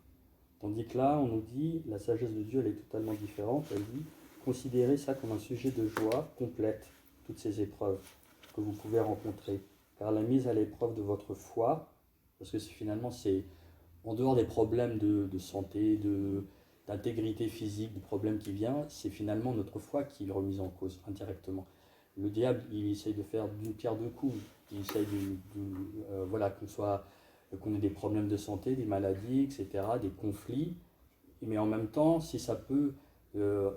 Tandis que là, on nous dit, la sagesse de Dieu, elle est totalement différente, elle dit, considérez ça comme un sujet de joie complète, toutes ces épreuves que vous pouvez rencontrer, car la mise à l'épreuve de votre foi, parce que finalement c'est en dehors des problèmes de santé, d'intégrité physique, du problème qui vient, c'est finalement notre foi qui est remise en cause indirectement. Le diable, il essaye de faire d'une pierre deux coups. Il essaye qu'on ait des problèmes de santé, des maladies, etc., des conflits. Mais en même temps, si ça peut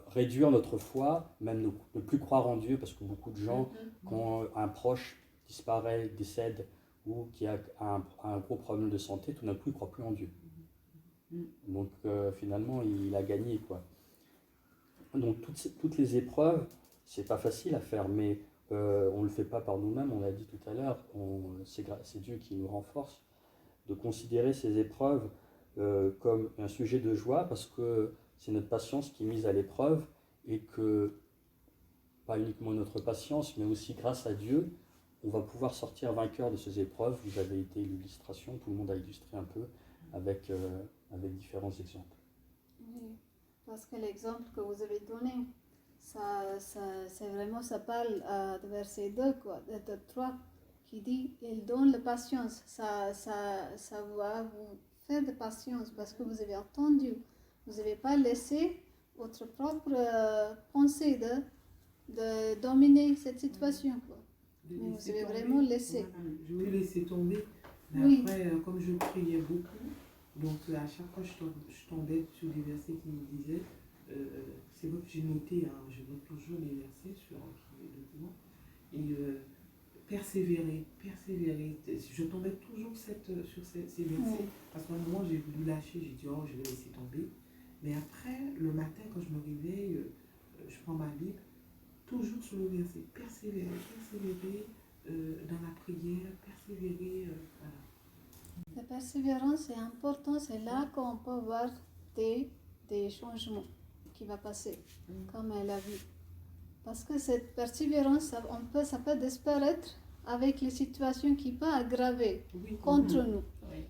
réduire notre foi, même ne plus croire en Dieu, parce que beaucoup de gens, quand un proche disparaît, décède, ou qui a un gros problème de santé, tout d'un coup, il ne croit plus en Dieu. Donc finalement, il a gagné, quoi. Donc toutes les épreuves, c'est pas facile à faire, mais on ne le fait pas par nous-mêmes, on l'a dit tout à l'heure, c'est Dieu qui nous renforce. De considérer ces épreuves comme un sujet de joie, parce que c'est notre patience qui est mise à l'épreuve, et que, pas uniquement notre patience, mais aussi grâce à Dieu, on va pouvoir sortir vainqueur de ces épreuves. Vous avez été l'illustration, tout le monde a illustré un peu avec différents exemples. Oui, parce que l'exemple que vous avez donné, c'est vraiment, ça parle de verset 2, de 3, qui dit, il donne la patience. Ça va vous faire de patience parce que vous avez entendu. Vous n'avez pas laissé votre propre pensée de dominer cette situation, quoi. Mais vous avez vraiment laissé. Je voulais laisser tomber, mais Oui. après, comme je priais beaucoup, donc à chaque fois je tombais sur des versets qui me disaient, c'est vrai que j'ai noté, je note toujours les versets sur les documents, et persévérer. Je tombais toujours sur ces versets, parce qu'à un moment j'ai voulu lâcher, j'ai dit je vais laisser tomber. Mais après, le matin quand je me réveille, je prends ma Bible, toujours sur le verset, persévérer dans la prière, persévérer. Voilà. La persévérance est importante, c'est là qu'on peut voir des changements qui vont passer, comme elle a vu. Parce que cette persévérance, ça peut disparaître avec les situations qui peuvent aggraver contre nous. Oui.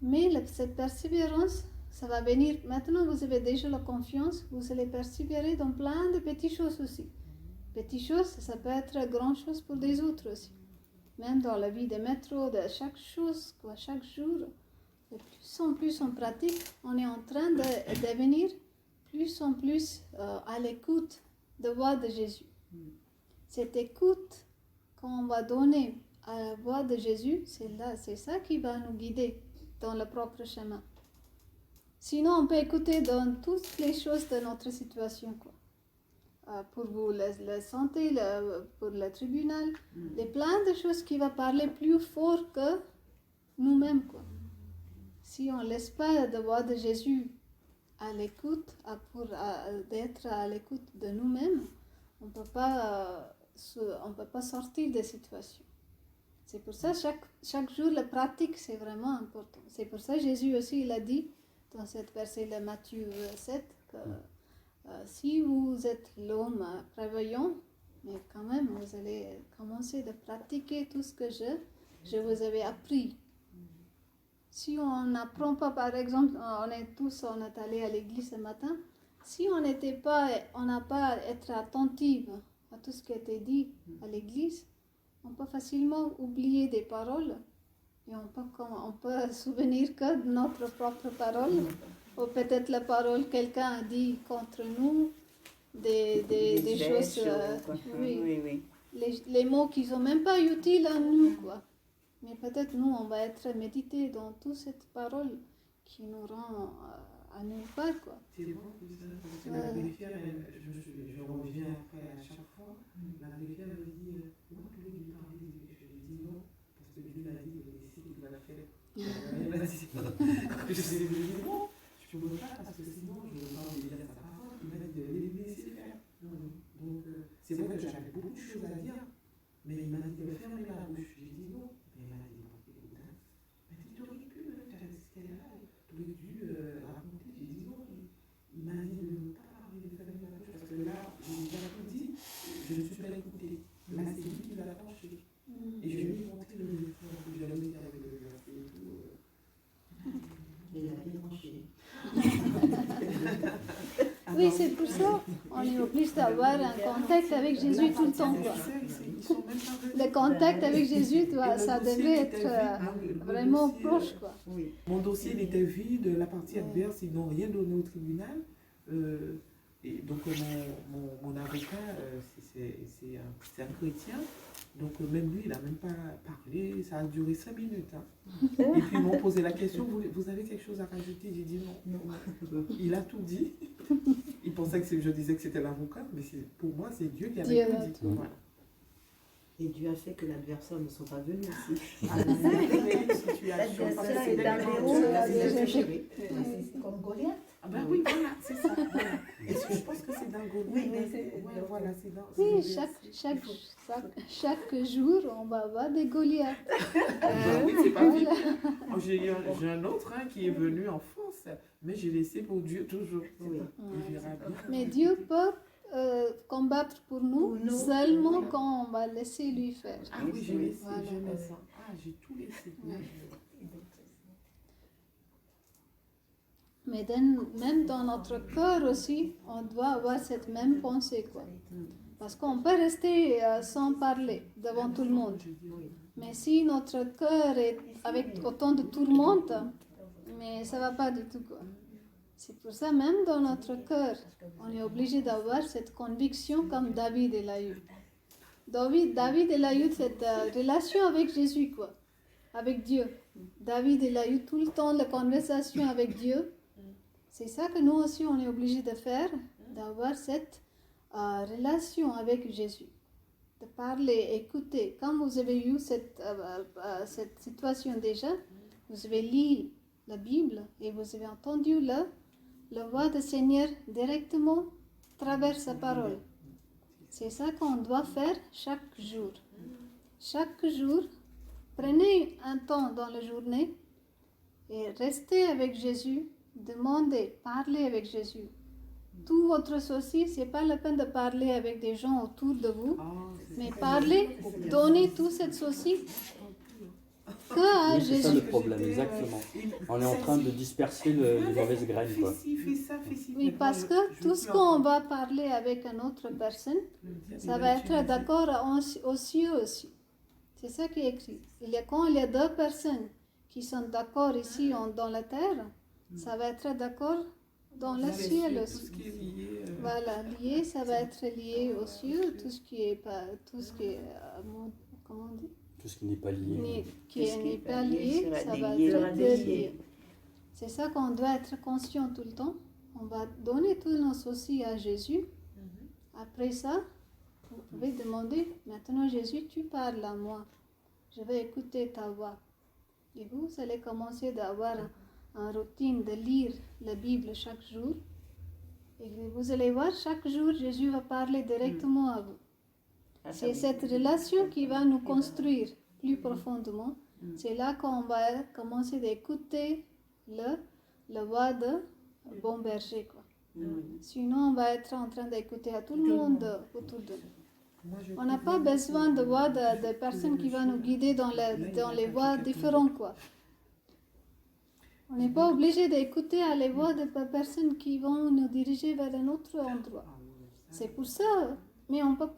Mais cette persévérance, ça va venir. Maintenant, vous avez déjà la confiance, vous allez persévérer dans plein de petites choses aussi. petites choses, ça peut être grande chose pour des autres aussi. Même dans la vie des métros, de chaque chose, quoi, chaque jour, de plus en plus on pratique, on est en train de devenir plus en plus à l'écoute de la voix de Jésus. Cette écoute qu'on va donner à la voix de Jésus, c'est ça qui va nous guider dans le propre chemin. Sinon, on peut écouter dans toutes les choses de notre situation, quoi. Pour vous, la santé, pour le tribunal, il y a plein de choses qui vont parler plus fort que nous-mêmes, quoi. Si on ne laisse pas la voix de Jésus à l'écoute, d'être à l'écoute de nous-mêmes, on ne peut pas sortir des situations. C'est pour ça chaque jour, la pratique, c'est vraiment important. C'est pour ça Jésus aussi, il a dit dans cette verset de Matthieu 7 que si vous êtes l'homme prévoyant, mais quand même, vous allez commencer de pratiquer tout ce que je vous avais appris. Si on n'apprend pas, par exemple, on est allés à l'église ce matin, si on n'a pas à être attentive à tout ce qui a été dit à l'église, on peut facilement oublier des paroles et on peut souvenir que de notre propre parole ou peut-être la parole que quelqu'un a dit contre nous, des choses, oui. Les mots qui ne sont même pas utiles à nous, quoi. Mais peut-être nous, on va être médité dans toute cette parole qui nous rend à nulle part, quoi. C'est bon, parce que la vérifière, je reviens après à chaque fois, la vérifière me dit, non, tu veux lui parler, je lui dis non, parce que Dieu l'a dit, c'est lui qui va le faire. Je lui dis non, je ne peux pas, parce que sinon, je ne vais pas obéir à sa parole, il m'a dit de les laisser faire. Donc, c'est vrai que j'avais beaucoup de choses à dire, mais il m'a dit de fermer la bouche. J'ai dit non, mais il m'a dit non, écoute, mais tu aurais pu, tu avais ce qu'elle a, tu aurais dû raconter. J'ai dit non, il m'a dit de ne pas parler, de fermer la bouche, parce que là, j'ai déjà tout dit, je ne suis pas écouté. Là, c'est lui qui va trancher. Et je lui ai montré le verset, je l'ai mis avec le verset et tout. Et il a bien tranché. Oui, c'est pour ça on est obligé d'avoir un contact avec Jésus tout le temps, quoi. Le contact avec Jésus, ça devrait être vraiment proche, quoi. Oui. Mon dossier il était vide, la partie adverse, ils n'ont rien donné au tribunal. Et donc mon avocat, c'est un chrétien. Donc même lui, il n'a même pas parlé, ça a duré 5 minutes. Hein. Et puis ils m'ont posé la question, vous avez quelque chose à rajouter? J'ai dit non. Il a tout dit. Il pensait que je disais que c'était l'avocat, mais pour moi, c'est Dieu qui avait tout dit. Voilà. Et Dieu a fait que l'adversaire ne soit pas venu aussi. C'est comme Goliath. Ah ben oui, voilà, c'est ça. Voilà. Et je pense que c'est dans Goliath. Oui, mais c'est... Voilà, c'est dans... Oui, chaque jour, on va avoir des Goliaths. Oui, c'est pas vite. J'ai un autre qui est venu en France, mais j'ai laissé pour Dieu toujours. Oui. Mais Dieu peut combattre pour nous seulement quand on va laisser lui faire. Ah oui, j'ai laissé, j'aimais ça. Ah, j'ai tout laissé. Mais même dans notre cœur aussi, on doit avoir cette même pensée, quoi. Parce qu'on peut rester sans parler devant tout le monde. Mais si notre cœur est avec autant de tourmente, mais ça ne va pas du tout, quoi. C'est pour ça, même dans notre cœur, on est obligé d'avoir cette conviction comme David et l'a eu. David il a eu cette relation avec Jésus, quoi, avec Dieu. David il a eu tout le temps la conversation avec Dieu. C'est ça que nous aussi on est obligé de faire, d'avoir cette relation avec Jésus, de parler, écouter. Quand vous avez eu cette situation déjà, vous avez lu la Bible et vous avez entendu la voix du Seigneur directement à travers sa parole. C'est ça qu'on doit faire chaque jour. Chaque jour, prenez un temps dans la journée et restez avec Jésus, demandez, parlez avec Jésus. Tout votre souci, ce n'est pas la peine de parler avec des gens autour de vous, mais parlez, donnez tout cette souci que à Oui, c'est ça le Jésus. problème, exactement. On est en train de disperser les mauvaises graines, quoi. Fais ci, fais ça, fais ci. Oui, Maintenant, parce que je tout veux ce plus qu'on entendre. va parler avec une autre personne, Il ça va va être utiliser. d'accord aux cieux aussi. C'est ça qui est écrit. Quand il y a deux personnes qui sont d'accord ici dans la terre, ça va être d'accord dans le Dans les ciel cieux, aussi. Tout ce qui est lié. Voilà, lié, ça va être lié aux cieux, tout ce qui est pas, tout ce qui est, comment on dit, Tout ce qui n'est pas lié. qui n'est pas lié, sera ça va délié. être délié. C'est ça qu'on doit être conscient tout le temps. On va donner tous nos soucis à Jésus. Après ça, vous pouvez demander, maintenant Jésus, tu parles à moi. Je vais écouter ta voix. Et vous allez commencer d'avoir une routine de lire la Bible chaque jour. Et vous allez voir, chaque jour, Jésus va parler directement à vous. C'est cette relation qui va nous construire plus profondément. C'est là qu'on va commencer d'écouter la voix de bon berger, quoi. Sinon, on va être en train d'écouter à tout le monde autour de nous. On n'a pas besoin de voix de personnes qui vont nous guider dans les voies différentes, quoi. On n'est pas obligé d'écouter à les voix de personnes qui vont nous diriger vers un autre endroit. C'est pour ça. Mais on peut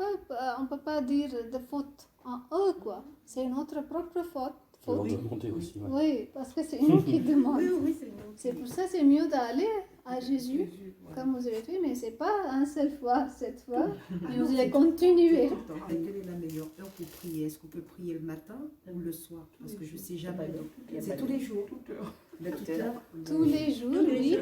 pas dire de faute en eux, quoi. C'est notre propre faute. Faut leur demander aussi. Ouais. Oui, parce que c'est nous qui demandons. Oui, c'est nous. C'est pour ça que c'est mieux d'aller à Jésus, comme vous avez fait, mais c'est pas une seule fois, cette fois, mais vous allez continuer. Tout le temps. Et quelle est la meilleure heure pour prier? Est-ce qu'on peut prier le matin ou le soir? Parce que je ne sais jamais. C'est tous les jours. De toute heure. Tous les jours, oui,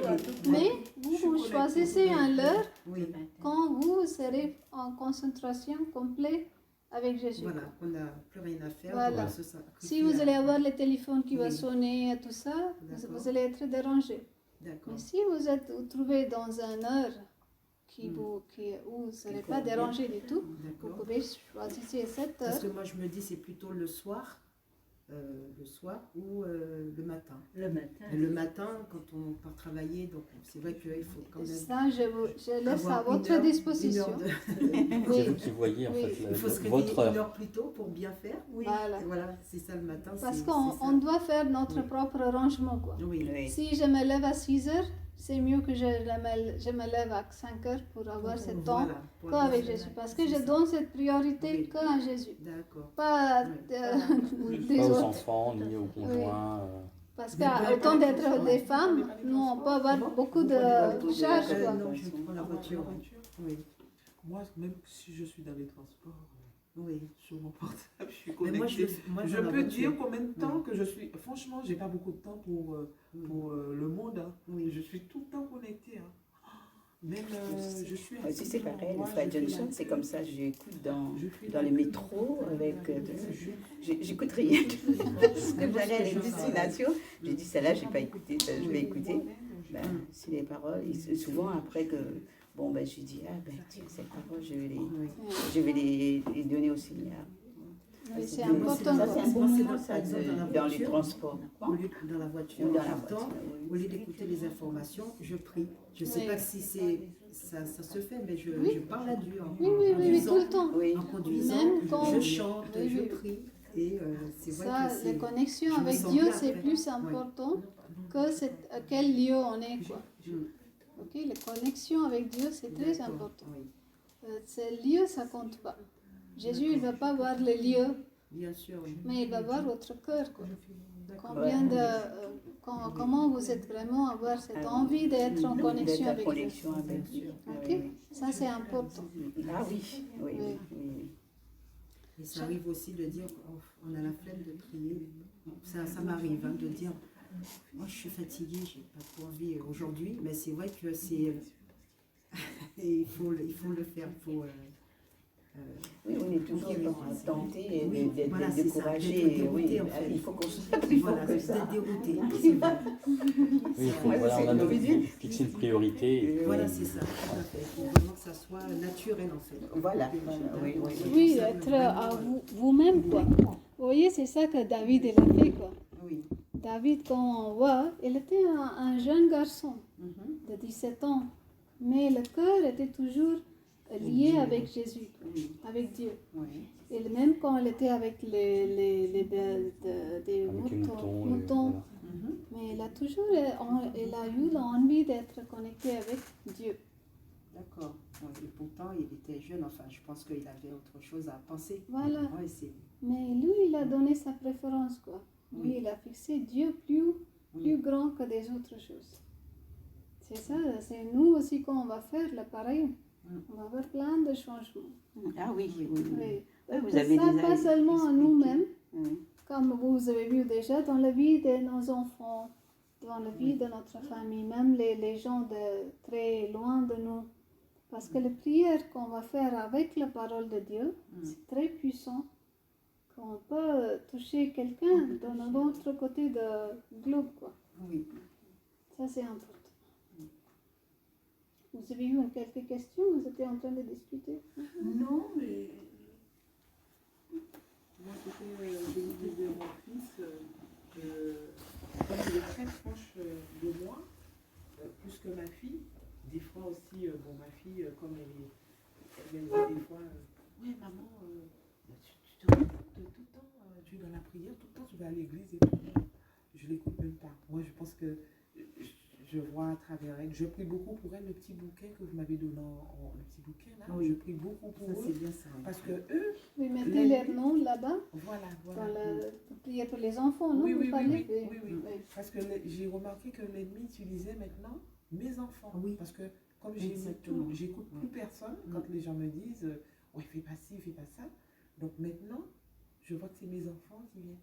mais vous choisissez une heure Oui. quand vous serez en concentration complète avec Jésus. Voilà, on n'a plus rien à faire. Voilà. on va se sacrifier Si vous allez à- avoir le téléphone qui va Oui. sonner et tout ça, D'accord. vous allez être dérangé. D'accord. Mais si vous trouvez dans une heure où vous ne serez pas dérangé du tout, vous D'accord. pouvez choisir cette Parce heure. que moi, je me dis, c'est plutôt le soir ou le matin. Le matin. Et le matin, quand on part travailler, donc c'est vrai qu'il faut quand même. Ça, je laisse à avoir votre une heure disposition. de- C'est vous qui voyez en Oui. fait Il faut se réveiller votre une heure. heure plus tôt pour bien faire. Voilà. Et voilà, c'est ça le matin. Parce c'est qu'on ça. on doit faire notre Oui. propre rangement, quoi. Oui. Oui. Si je me lève à 6 heures, c'est mieux que je me lève à 5 heures pour avoir ce temps Voilà, pour qu'avec avoir- Jésus. Parce que c'est je ça. donne cette priorité Oui. qu'à Jésus. D'accord. Pas Oui. des Pas aux autres. enfants ni aux conjoints. Parce Mais qu'au temps d'être des femmes, nous, on peut avoir beaucoup de charges, quoi. Non, je prends la voiture. Oui. Moi, même si je suis dans les transports, Oui. sur mon portable, je suis Mais connectée. moi, moi, Je dans la peux voiture. dire combien de temps que je suis. Franchement, j'ai pas beaucoup de temps pour le monde. Hein. Oui. Je suis tout le temps connectée. Hein. Même je suis. Moi aussi, c'est pareil. Moi, Le Fred je fais Johnson, la c'est queue. comme ça. J'écoute dans fais les la queue. métros avec. J'écoute rien. Comme j'allais à une destination, j'ai dit celle-là, je n'ai pas écouté, celle-là, je vais écouter. Ben, c'est les paroles. Et souvent, après que. Bon, ben, je dis, ah, ben, tiens, ces paroles, je vais les donner au Seigneur. Mais c'est Ça, important, c'est quoi. un bon Moi, c'est moment, dans- ça, par exemple, dans la dans les voiture. transports. Au lieu dans la voiture, Ou dans en la partant, voiture, au lieu d'écouter les informations, je prie. Je ne sais Oui. pas si ça se fait, mais je parle à Dieu en Oui, tout le temps. Oui. En conduisant, Même quand- je chante, Oui, je oui. prie. Et c'est vrai Ça, que c'est... la connexion je me avec sens Dieu, bien c'est après. plus Oui. important que à quel lieu on est, quoi. Mm. Ok, la connexion avec Dieu, c'est très D'accord, important. oui. Ce lieu, ça compte pas. Jésus, il va pas voir le lieu, Bien sûr, oui. mais il va voir votre cœur, quoi. D'accord. Combien de, comment vous êtes vraiment avoir cette envie d'être en connexion D'être en avec connexion Dieu. avec Dieu. Ok, ça c'est important. Ah oui, oui, oui, oui. Et ça arrive aussi de dire, oh, on a la flemme de prier. Ça m'arrive de dire, moi je suis fatiguée, j'ai pas trop envie aujourd'hui, mais c'est vrai que c'est... Et il faut le faire, il faut... Oui, on est toujours tenté Oui, d'être voilà, c'est ça, découragé. d'être dérouté, Oui, en fait. il faut qu'on Voilà, que ça. d'être dérouté. C'est vrai. Oui, il faut, Ouais, voilà, c'est on a une origine. fixé une priorité. Et puis, Voilà, c'est ça. Tout à fait. Il faut vraiment que ça soit naturel, en fait. Voilà, oui, oui. Oui, Ça, être vraiment, à vous-même, quoi. Vous voyez, c'est ça que David, il a fait, quoi. Oui. David, quand on voit, il était un jeune garçon Mhm. de 17 ans, mais le cœur était toujours lié avec Jésus, Oui. avec Dieu. Oui. Et même quand elle était avec des Avec les moutons. moutons, Voilà. mais elle a toujours elle a eu l'envie d'être connectée avec Dieu. D'accord. Et pourtant, il était jeune. Enfin, je pense qu'il avait autre chose à penser. Voilà. Ouais, Mais lui, il a donné sa préférence, quoi. Lui, il a fixé Dieu plus grand que des autres choses. C'est ça, c'est nous aussi quand on va faire le pareil. On va avoir plein de changements. Ah oui, oui. Oui. Vous Et avez ça, déjà pas seulement à expliqué. nous-mêmes, Oui. comme vous avez vu déjà dans la vie de nos enfants, dans la vie de notre famille, même les gens de très loin de nous. Parce que les prières qu'on va faire avec la parole de Dieu, c'est très puissant. Qu'on peut toucher quelqu'un dans l'autre côté du globe, quoi. Oui. Ça, c'est important. Vous avez eu quelques questions? Vous étiez en train de discuter? Non, mais moi, c'était, je vous disais, mon fils, comme il est très proche de moi, plus que ma fille, des fois aussi, bon, ma fille, comme elle me dit des fois, ouais, maman, tu te rends compte tout le temps, tu es dans la prière, tout le temps, tu vas à l'église et tout. Je l'écoute même pas. Moi, je pense que je vois à travers elle. Je prie beaucoup pour elle, le petit bouquet que vous m'avez donné, le petit bouquet là. Oui. Je prie beaucoup pour Ça, eux. c'est bien ça. Parce que eux, Vous mettez les noms là-bas, voilà. pour prier pour les enfants, non? Oui, Vous oui, parlez? oui. Parce que j'ai remarqué que l'ennemi utilisait maintenant mes enfants. Oui. Parce que comme Exactement. j'écoute plus personne quand les gens me disent ouais, fais pas ci, fais pas ça. Donc maintenant, je vois que c'est mes enfants qui viennent.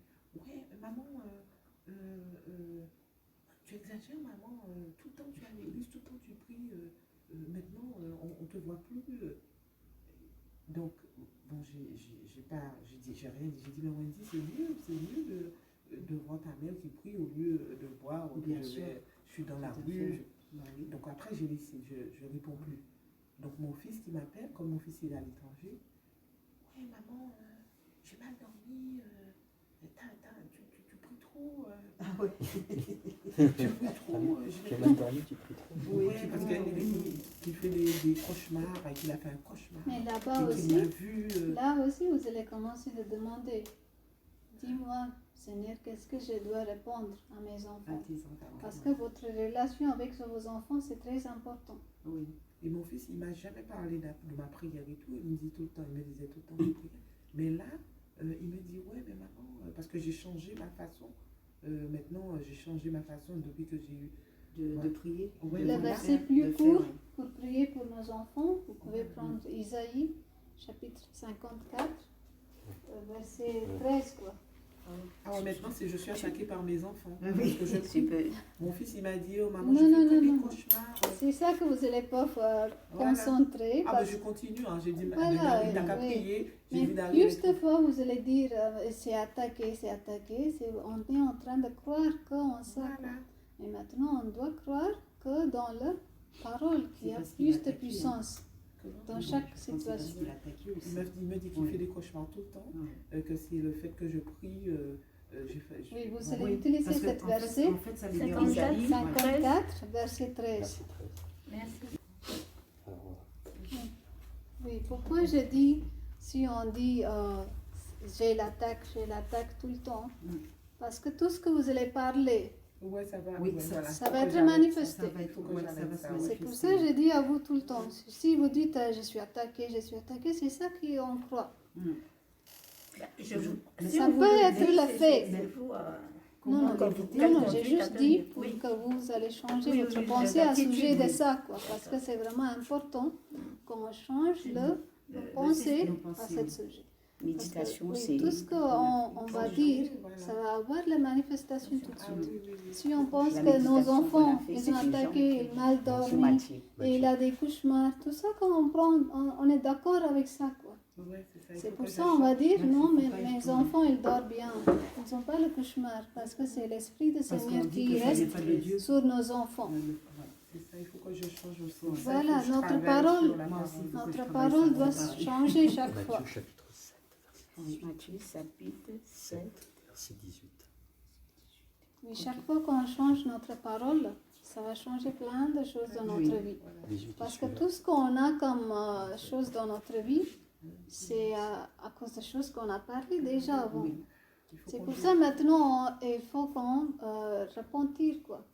Ouais, maman, tu exagères, maman, tout le temps tu es à l'église, tout le temps tu pries. Maintenant, on ne te voit plus. Donc, bon, j'ai rien dit. J'ai dit, mais Wendy, c'est mieux de voir ta mère qui prie au lieu de boire. Bien sûr. Je suis dans la Tout à rue. fait. Oui. Donc après, j'ai laissé, je réponds plus. Donc mon fils qui m'appelle, comme mon fils il est à l'étranger, ouais maman, j'ai mal dormi, tu pries trop. Ah oui. Tu pries trop. Tu as mal dormi, tu pries trop. Oui, parce qu'il fait des cauchemars, et qu'il a fait un cauchemar. Mais là-bas Et qu'il aussi, m'a vu. là aussi, vous allez commencer à demander. Dis-moi, Seigneur, qu'est-ce que je dois répondre à mes enfants? Parce que votre relation avec vos enfants, c'est très important. Oui. Et mon fils, il ne m'a jamais parlé de ma prière et tout. Il me dit tout le temps, il me disait tout le temps de prière. Mais là, il me dit, ouais, mais maman, parce que j'ai changé ma façon. Maintenant, j'ai changé ma façon depuis que j'ai eu De prier. Ouais, Le voilà. verset plus court pour prier pour nos enfants, vous pouvez prendre Isaïe, chapitre 54, verset 13, quoi. Ah ouais, maintenant, je suis attaquée par mes enfants. Oui, Parce que je Tu prie. peux. Mon fils, il m'a dit, oh maman, Non, je non, fais que non, des non. cauchemars. C'est ça que vous n'allez pas Voilà. concentrer. Ah, parce- ben je continue, hein. J'ai dit, Voilà, il n'a qu'à oui. prier. J'ai Mais dit d'aller. plus de fois, vous allez dire, c'est attaqué, on est en train de croire qu'on sait. Voilà. Mais maintenant, on doit croire que dans la parole, qu'il y a plus de puissance dans chaque situation. Il me dit qu'il fait des cauchemars tout le temps, que c'est le fait que je prie. Oui, vous allez utiliser cet verset, En fait, ça les 54, dérange. 54, verset 13. Verset 13. Merci. Alors, Oui, pourquoi je dis, si on dit j'ai l'attaque tout le temps, parce que tout ce que vous allez parler, Ouais, ça va. Oui, ouais, ça- voilà. ça va Faut que être j'arrête. manifesté. Ça va être, ouais, ça va se C'est C'est pour manifester. ça que je dis à vous tout le temps, si vous dites je suis attaqué, c'est ça qu'on croit. Ça peut être le fait. Non, non, j'ai juste dit pour que vous allez changer votre pensée à sujet de ça, quoi, parce que c'est vraiment important qu'on change nos pensées à ce sujet. Méditation, Oui, c'est. tout ce qu'on va dire, ça va avoir la manifestation tout de Ah suite. oui, oui, oui. Si on pense La que nos méditation enfants, qu'on a fait, ils c'est ont que les gens attaqué, ils mal dormi, Somatique. et il a des cauchemars, tout ça, quand on prend, on est d'accord avec ça, quoi. Ouais, c'est ça. Il C'est faut pour que ça je on va change. dire Ouais, non, faut mais pas mes être- enfants ils dorment bien. Ils n'ont pas le cauchemar parce que c'est l'Esprit de Parce Seigneur qu'on dit qui que ça n'est reste pas de Dieu. sur nos enfants. C'est ça, il faut que je change aussi. Ça, Voilà, il faut que je notre travaille parole- sur la Moi parole. aussi. Faut que je Notre travaille parole sur doit la parole. changer chaque fois. Matthieu chapitre 7, Matthieu chapitre 7. verset 18. Mais chaque fois qu'on change notre parole, ça va changer plein de choses dans notre vie. Voilà. 18 Parce que celui-là. tout ce qu'on a comme chose dans notre vie, c'est à cause des choses qu'on a parlé déjà avant. Oui. Il faut C'est qu'on pour dise- ça maintenant, il faut qu'on repentir, quoi.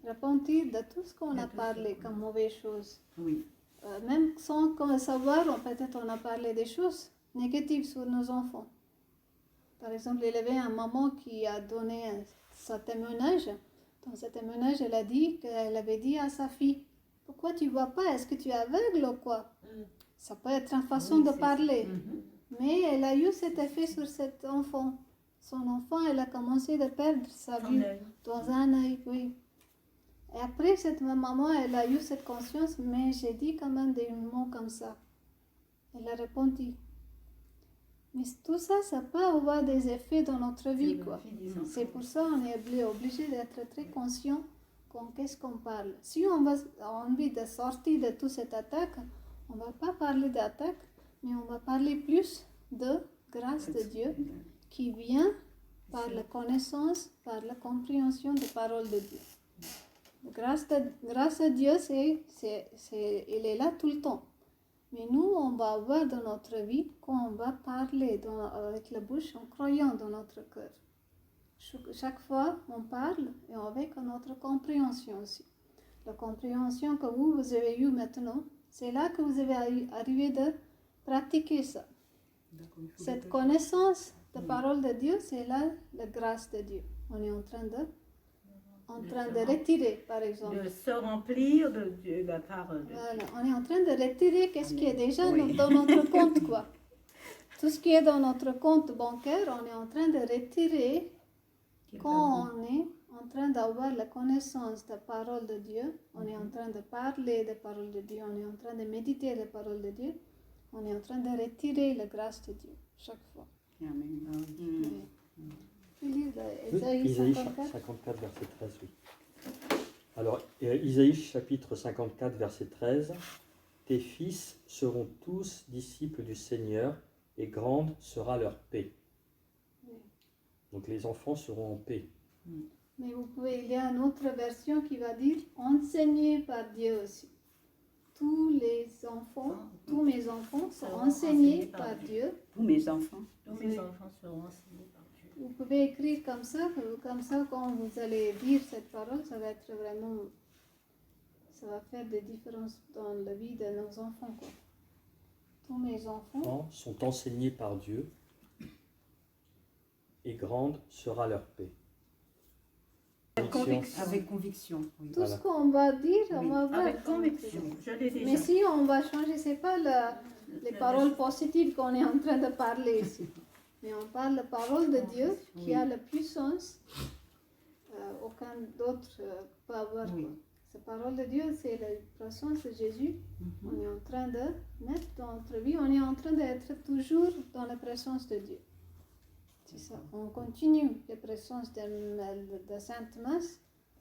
Repentir de tout ce qu'on De a tout ce parlé qu'on- comme mauvaise chose. Oui. Même sans qu'on le savoir, peut-être on a parlé des choses négatives sur nos enfants. Par exemple, il y avait un maman qui a donné sa témoignage. Dans ce témoignage, elle a dit qu'elle avait dit à sa fille, pourquoi tu vois pas? Est-ce que tu es aveugle ou quoi? Ça peut être une façon Oui, de c'est ça. parler. Mhm. Mais elle a eu cet effet sur cet enfant. Son enfant, elle a commencé à perdre sa Son vue œil. dans un œil, oui. Et après, cette maman, elle a eu cette conscience, mais j'ai dit quand même des mots comme ça. Elle a répondu. Mais tout ça, ça peut avoir des effets dans notre vie, Sur quoi. la vie des enfants. C'est pour ça qu'on est obligé d'être très conscient qu'est-ce qu'on parle. Si on a envie de sortir de toute cette attaque, on ne va pas parler d'attaque, mais on va parler plus de grâce de Dieu qui vient par la connaissance, par la compréhension des paroles de Dieu. Grâce à Dieu, il est là tout le temps. Mais nous, on va avoir dans notre vie quand on va parler avec la bouche en croyant dans notre cœur. Chaque fois, on parle et avec notre compréhension aussi. La compréhension que vous avez eue maintenant, c'est là que vous avez arrivé de pratiquer ça. D'accord, il faut Cette le- connaissance de parole de Dieu, c'est là la grâce de Dieu. On est en train de retirer, par exemple. De se remplir de la parole de Dieu. Voilà, on est en train de retirer qu'est-ce qui est déjà Oui. dans notre compte, quoi. Tout ce qui est dans notre compte bancaire, on est en train de retirer Qui est quand pas bon. on est en train d'avoir la connaissance de la parole de Dieu, on est en train de parler des paroles de Dieu, on est en train de méditer les paroles de Dieu, on est en train de retirer la grâce de Dieu chaque fois. Amen. Ah oui. Mm. Tu lis Oui, Isaïe Isaïe 54. 54, verset 13, oui. Alors, Isaïe chapitre 54, verset 13. Tes fils seront tous disciples du Seigneur, et grande sera leur paix. Oui. Donc les enfants seront en paix. Mais il y a une autre version qui va dire enseigné par Dieu aussi. Tous les enfants, tous mes enfants sont Seront enseignés par Dieu. Dieu. Tous mes enfants. Tous mes enfants seront enseignés par Dieu. Vous pouvez écrire comme ça quand vous allez dire cette parole, ça va être vraiment, ça va faire des différences dans la vie de nos enfants, quoi. Tous mes enfants, Enfants sont enseignés par Dieu, et grande sera leur paix. Conviction. Avec conviction. Oui. tout Voilà. ce qu'on va dire, on Oui. va voir. Avec conviction. Je l'ai déjà. Mais si on va changer, c'est pas les paroles positives qu'on est en train de parler ici. Mais on parle de parole de Dieu qui a la puissance. Aucun d'autre peut avoir. Oui. Quoi. Cette parole de Dieu, c'est la puissance de Jésus. Mhm. On est en train de mettre dans notre vie, on est en train d'être toujours dans la présence de Dieu. C'est ça. On continue la présence de Sainte Masse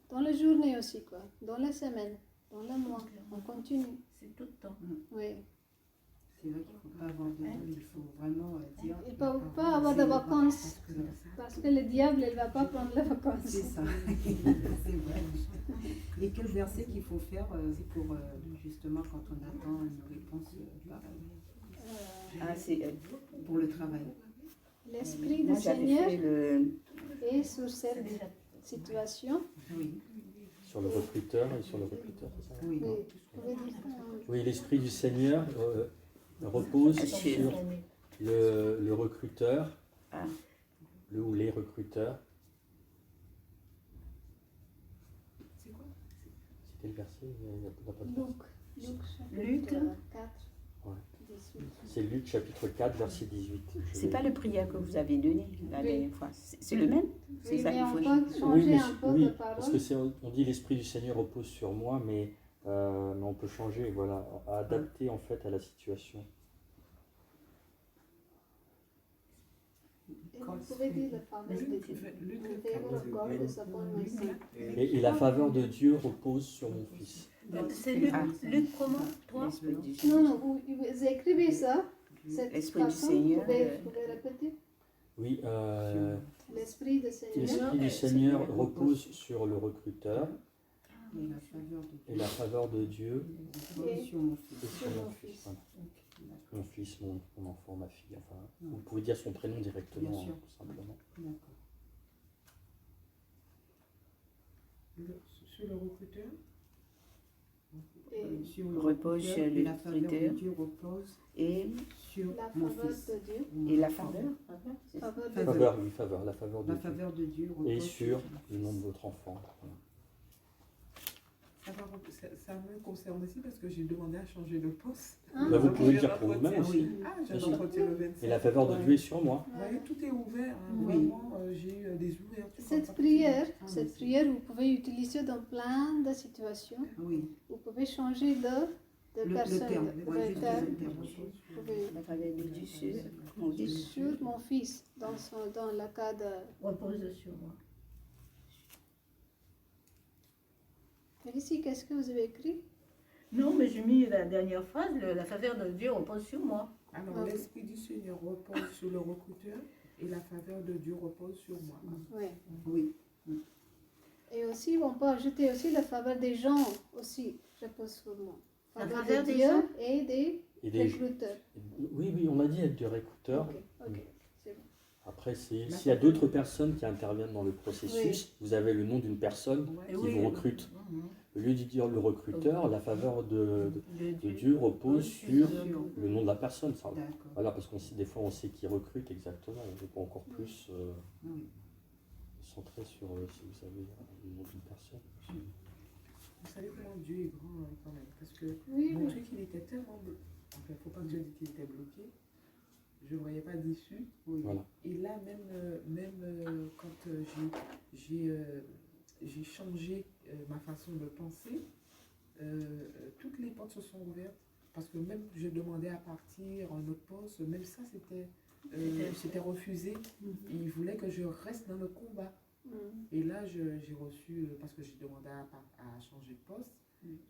dans la journée aussi, quoi. Dans la semaine, dans le mois. On continue. C'est tout le temps. Oui. C'est vrai qu'il ne faut pas avoir de doute, il faut vraiment dire. Il ne faut pas avoir de vacances. Parce que le diable, il ne va pas prendre les vacances. C'est ça, c'est vrai. Et quel verset qu'il faut faire pour justement quand on attend une réponse Ah, c'est, pour le travail? L'Esprit du moi, j'avais Seigneur fait le... est sur cette situation. Oui, Sur le recruteur et sur le recruteur, c'est ça? oui. Oui, vous pouvez dire ça, hein. Oui, l'Esprit du Seigneur repose Sur- sur le recruteur, Ah. le ou les recruteurs. C'est quoi? C'était le verset, il n'y a pas de Luc, chapitre Luc. 4, Ouais. 18. C'est Luc chapitre 4, verset 18. C'est pas le prière que vous avez donné la dernière fois. C'est le même? C'est Oui, ça mais qu'il on faut peut dire. changer Oui, mais un peu oui, de parce parole. que on dit l'Esprit du Seigneur repose sur moi, mais on peut changer, voilà, à adapter en fait à la situation. Et vous pouvez dire la faveur de Dieu. Luc, The favor of God is upon my son. Et la faveur de Dieu repose sur mon fils. C'est Luc, Ah. Luc comment? Toi? L'Esprit du Non, Seigneur. non, vous écrivez ça. Cette L'Esprit du façon, Seigneur, vous pouvez répéter. Oui, L'Esprit du Seigneur. l'Esprit du Seigneur repose sur le recruteur Et la faveur de Dieu. et la faveur de Dieu Et sur mon fils. est sur mon fils. Voilà. Mon fils, mon enfant, ma fille. Enfin, vous pouvez dire son prénom directement, Bien sûr. tout simplement. D'accord. Sur le recruteur, Et Sur le Repose recruteur, sur et le la faveur de recruteur. Dieu repose Et, sur la mon faveur fils. de Dieu, et la faveur. C'est ça. faveur de Faveur. Dieu. Faveur, la faveur de La Dieu. faveur de Dieu repose Et sur mon le nom de fils. votre enfant. Voilà. ça me concerne aussi parce que j'ai demandé à changer de poste. Hein? Bah, vous Donc, pouvez le j'ai dire pour l'entretien. vous-même aussi. Ah, j'ai Bien sûr. l'entretien le 25. Et la faveur de Ouais. Dieu est sur moi. Vous voyez, tout est ouvert. Hein. Oui. Vraiment, j'ai eu des ouvertures. Cette comme ça. prière, Ah, cette mais c'est- prière, vous pouvez l'utiliser dans plein de situations. Oui, Vous pouvez changer de le personne. terme. le Ouais, juste terme. le terme. Vous pouvez La faveur de Dieu sur mon fils. sur mon fils, dans le cas de... Repose sur moi. Ici, qu'est-ce que vous avez écrit? Non, mais j'ai mis la dernière phrase, la faveur de Dieu repose sur moi. Alors, Ah. l'Esprit du Seigneur repose sur le recruteur et la faveur de Dieu repose sur moi. Oui. Oui, Et aussi, on peut ajouter aussi la faveur des gens aussi, repose sur moi. La Faveur faveur de des Dieu gens et des Et des- recruteurs. Oui, on a dit être du recruteur. Ok, c'est bon. Après, s'il y a d'autres personnes qui interviennent dans le processus, vous avez le nom d'une personne Ouais. qui vous recrute. Mhm. Au lieu de dire le recruteur, la faveur de Dieu repose sur le nom de la personne. Ça, d'accord. voilà, parce qu'on sait, des fois, on sait qui recrute exactement. On peut encore plus Oui. centrer sur si vous savez le nom d'une personne. Vous savez comment Dieu est grand quand même. Parce que Oui, mon oui. truc, il était tellement bloqué. Enfin, il ne faut pas que je dise qu'il était bloqué. Je ne voyais pas d'issue. Oui. Voilà. Et là, même quand j'ai changé ma façon de penser, toutes les portes se sont ouvertes. Parce que même je demandais à partir en autre poste, même ça c'était refusé. Ils voulaient que je reste dans le combat. Mm. Et là, j'ai reçu, parce que j'ai demandé à changer de poste,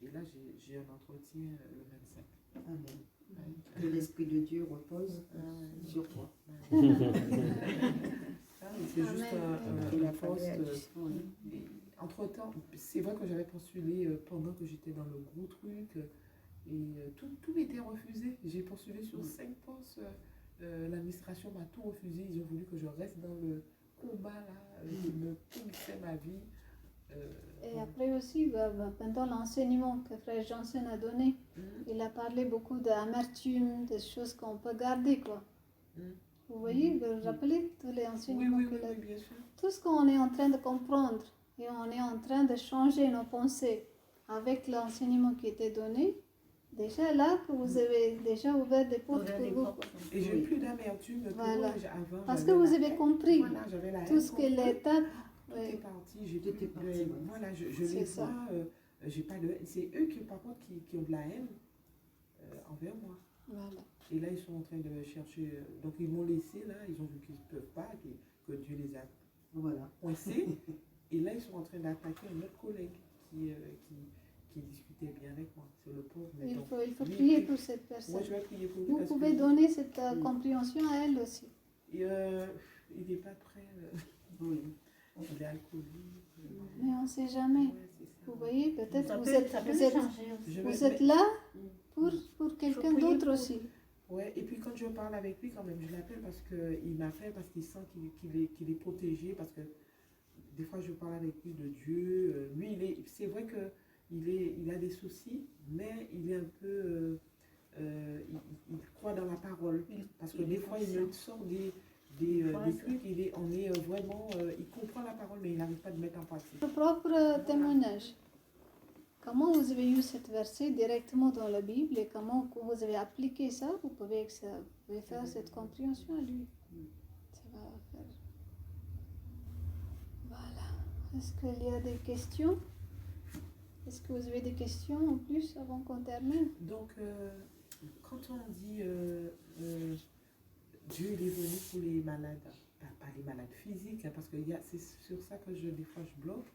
et là j'ai un entretien le 25. Amen. Ouais. Que l'Esprit de Dieu repose sur toi. Ah, c'est juste Et la un faveur poste. du- Oui. Entre-temps, c'est vrai que j'avais postulé pendant que j'étais dans le gros truc, et tout m'était refusé. J'ai postulé sur 5 postes, l'administration m'a tout refusé. Ils ont voulu que je reste dans le combat là, qui me pourrissait ma vie. Et après aussi, pendant l'enseignement que Frère Johnson a donné, il a parlé beaucoup d'amertume, des choses qu'on peut garder, quoi. Mm. Vous voyez, vous vous rappelez tous les Oui, enseignements oui, qu'il a oui, bien sûr. Tout ce qu'on est en train de comprendre et on est en train de changer nos pensées avec l'enseignement qui était donné, déjà là que vous avez déjà ouvert des portes Ouvert pour les vous. portes. quoi. Et j'ai plus d'amertume que Voilà. avant. Parce que j'avais vous la avez haine. compris Voilà, j'avais la tout haine ce que contre eux. l'étape. Tout est Oui. parti, j'ai Tout plus est parti, de- ouais. voilà, je C'est les ça. vois, j'ai pas de haine. C'est eux qui, par contre, qui ont de la haine envers moi. Voilà. Et là, ils sont en train de chercher, donc ils m'ont laissé là, ils ont vu qu'ils ne peuvent pas, que Dieu les a Voilà. coincés. Et là, ils sont en train d'attaquer un autre collègue qui discutait bien avec moi. C'est le pauvre. Mais Il donc, faut lui, prier lui- pour cette Moi, personne. je vais prier pour lui. Vous parce pouvez que, donner cette compréhension à elle aussi. et, il n'est pas prêt. Oui. Il est alcoolique. Mais on ne sait jamais. Ouais, c'est ça. Vous voyez, peut-être Ça vous peut êtes, ça peut vous le êtes, changer aussi. Je vais- vous êtes là Mm. pour quelqu'un prier d'autre pour- aussi. Ouais, et puis quand je parle avec lui, quand même, je l'appelle parce qu'il m'appelle parce qu'il sent qu'il est protégé, parce que des fois je parle avec lui de Dieu. Lui, c'est vrai qu'il a des soucis, mais il est un peu, il croit dans la parole. Parce que des fois, il me sort des trucs, il comprend la parole, mais il n'arrive pas à le mettre en pratique. Votre propre témoignage. Comment vous avez eu cette verset directement dans la Bible et comment vous avez appliqué ça, vous pouvez faire cette compréhension à lui. Ça va faire. Voilà. Est-ce qu'il y a des questions? Est-ce que vous avez des questions en plus avant qu'on termine? Donc, quand on dit Dieu il est venu pour les malades, pas les malades physiques, hein, parce que c'est sur ça que des fois je bloque.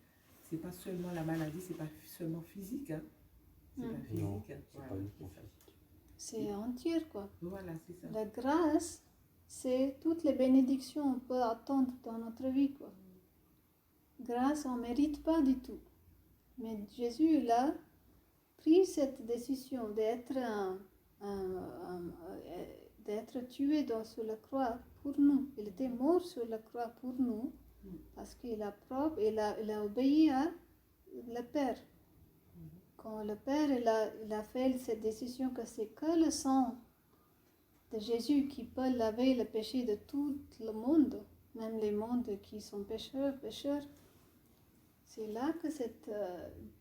C'est pas seulement la maladie, c'est pas seulement physique. Hein. C'est pas physique. Non, hein. c'est Voilà, pas uniquement c'est ça. physique. C'est entier, quoi. Voilà, c'est ça. La grâce, c'est toutes les bénédictions qu'on peut attendre dans notre vie, quoi. Grâce, on ne mérite pas du tout. Mais Jésus, il a pris cette décision d'être un d'être tué sur la croix pour nous. Il était mort sur la croix pour nous parce qu'il a obéi à le Père. Quand le Père il a fait cette décision que c'est que le sang de Jésus qui peut laver le péché de tout le monde, même les mondes qui sont pécheurs. C'est là que cette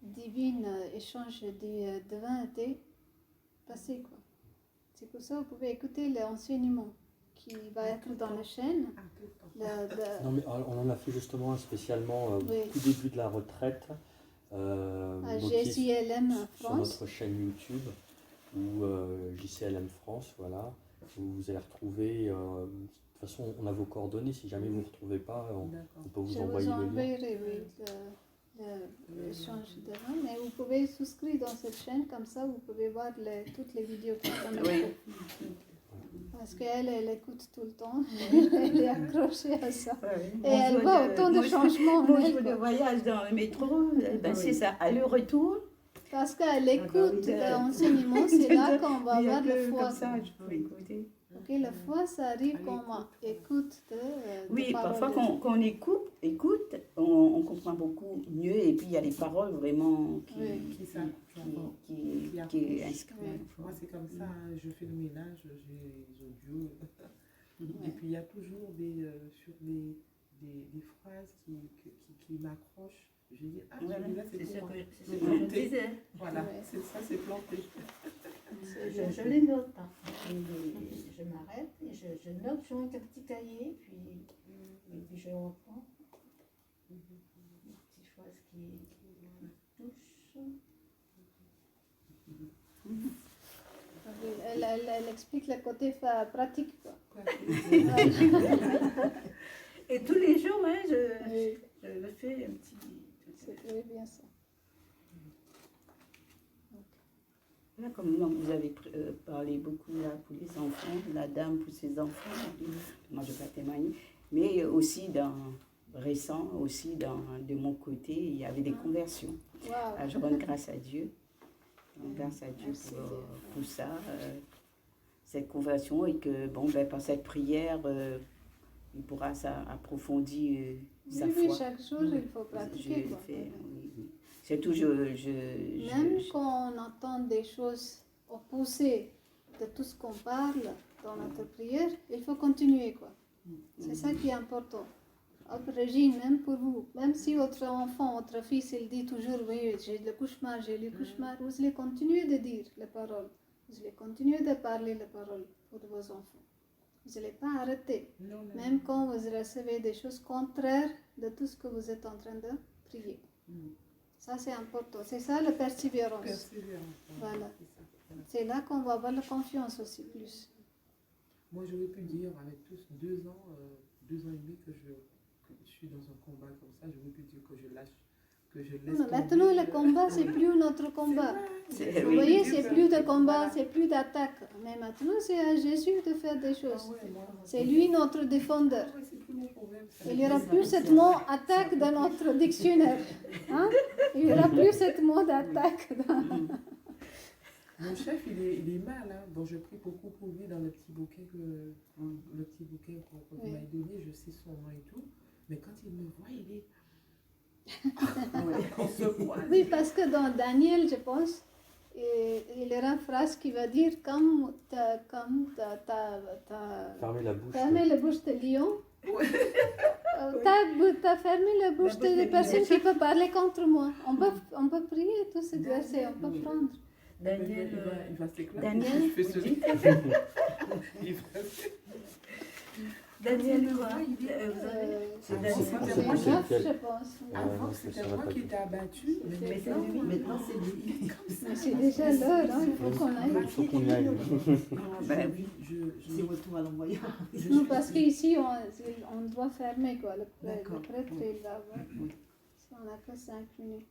divine échange de vin était passé, quoi. C'est pour ça que vous pouvez écouter l'enseignement qui va être dans la chaîne. Non, mais on en a fait justement spécialement au tout début de la retraite. À JCLM sur France. notre chaîne YouTube ou JCLM France, voilà, où vous allez retrouver. De toute façon, on a vos coordonnées. Si jamais vous ne retrouvez pas, on peut vous envoyer le lien. Je vous enverrai l'échange de vin, mais vous pouvez souscrire dans cette chaîne, comme ça vous pouvez voir toutes les vidéos qui sont faites. Parce qu'elle écoute tout le temps, elle est accrochée à ça. Et elle voit autant de changements. Moi, je de voyage dans le métro, c'est ça, aller-retour. Parce qu'elle écoute l'enseignement, c'est là qu'on va avoir le foi. Comme ça, je peux écouter. Ok, la foi, ça arrive quand on écoute oui, parfois quand on écoute, on comprend beaucoup mieux et puis il y a des paroles vraiment qui inscrivent. Moi, c'est comme ça, hein, je fais le ménage, j'ai les audios. Et puis il y a toujours des phrases qui m'accrochent. Je dis, ah, voilà, là, c'est ce pour moi. que je disais. Voilà, c'est ça, c'est planté. Je les note. Hein. Je m'arrête et je note sur un petit cahier, et puis je reprends des petites phrases qui me touchent. Elle explique le côté pratique, quoi. Et tous les jours, hein, je le fais un petit. C'est bien ça. Là, comme vous avez parlé beaucoup là, pour les enfants, la dame pour ses enfants, moi je ne vais pas témoigner, mais aussi de mon côté, il y avait des conversions. Wow. Je rends grâce à Dieu. Grâce à Dieu pour ça, cette conversion, et que par cette prière, il pourra approfondir sa foi. Oui, chaque jour, il faut pratiquer. C'est tout, Même quand on entend des choses opposées de tout ce qu'on parle dans notre prière, il faut continuer, quoi. C'est ça qui est important. Régine, même pour vous, même si votre enfant, votre fils, il dit toujours, oui, j'ai le cauchemar, vous allez continuer de dire les paroles. Vous allez continuer de parler les paroles pour vos enfants. Vous n'allez pas arrêter. Même quand vous recevez des choses contraires de tout ce que vous êtes en train de prier. Ça, c'est important. C'est ça, la persévérance. Voilà. C'est là qu'on va avoir la confiance aussi, plus. Moi, j'aurais pu dire, avec tous 2 ans et demi que je suis dans un combat comme ça, j'aurais pu dire que je laisse. Non, maintenant, le combat, c'est plus notre combat. Vous voyez, c'est plus de combat, c'est plus d'attaque. Mais maintenant, c'est à Jésus de faire des choses. C'est lui notre défendeur. Il n'y aura plus ce mot attaque dans notre dictionnaire. Hein? Il n'y aura plus ce mot d'attaque. Mon chef, il est mal. Hein? Bon, je prie beaucoup pour lui dans le petit bouquet que vous m'avez donné. Je sais son nom et tout. Mais quand il me voit, il est... Oui, parce que dans Daniel, je pense, il y a une phrase qui va dire comme t'as fermé la bouche de lion, t'as fermé la bouche de personnes qui peuvent parler contre moi. On peut prier tout ce verset, on peut prendre. Daniel, il va s'éclater. Daniel, Daniel, quoi? C'est Daniel, je pense. Avant, c'était moi qui étais abattue. Maintenant, c'est lui. C'est déjà l'heure, hein, il faut qu'on aille. Il faut qu'on y aille. C'est retour à l'envoyeur. Non, parce qu'ici, on doit fermer, quoi. Le prêtre, il va avoir. On n'a que 5 minutes.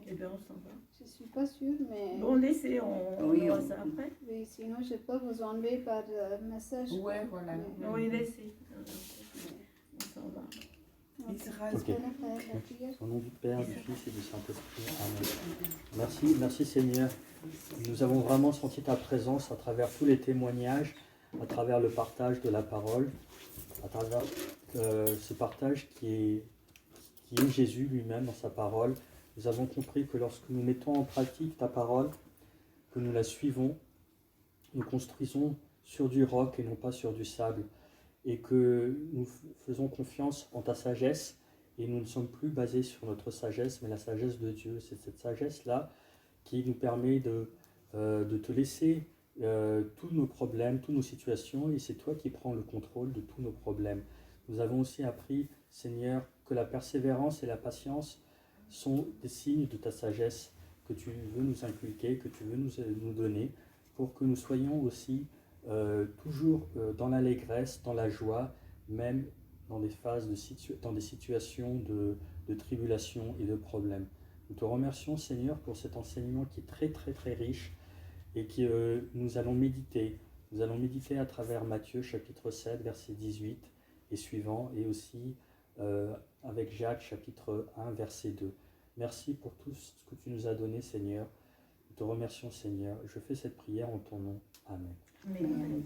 Eh bien, on s'en va. Je ne suis pas sûre, mais... Bon, laissez, on voit ça après. Oui, sinon, je peux vous enlever par message. Ouais, voilà. Oui, laissez. On s'en va. Okay. grâce. Ok. Au nom du Père, du Fils et du Saint-Esprit. Amen. Merci Seigneur. Nous avons vraiment senti ta présence à travers tous les témoignages, à travers le partage de la parole, à travers ce partage qui est Jésus lui-même dans sa parole. Nous avons compris que lorsque nous mettons en pratique ta parole, que nous la suivons, nous construisons sur du roc et non pas sur du sable, et que nous faisons confiance en ta sagesse, et nous ne sommes plus basés sur notre sagesse, mais la sagesse de Dieu. C'est cette sagesse-là qui nous permet de te laisser tous nos problèmes, toutes nos situations, et c'est toi qui prends le contrôle de tous nos problèmes. Nous avons aussi appris, Seigneur, que la persévérance et la patience sont des signes de ta sagesse que tu veux nous inculquer, que tu veux nous donner, pour que nous soyons aussi toujours dans l'allégresse, dans la joie, même dans des phases, dans des situations de tribulation et de problèmes. Nous te remercions, Seigneur, pour cet enseignement qui est très, très, très riche et que nous allons méditer. Nous allons méditer à travers Matthieu, chapitre 7, verset 18 et suivant, et aussi avec Jacques, chapitre 1, verset 2. Merci pour tout ce que tu nous as donné, Seigneur. Nous te remercions, Seigneur. Je fais cette prière en ton nom. Amen. Amen.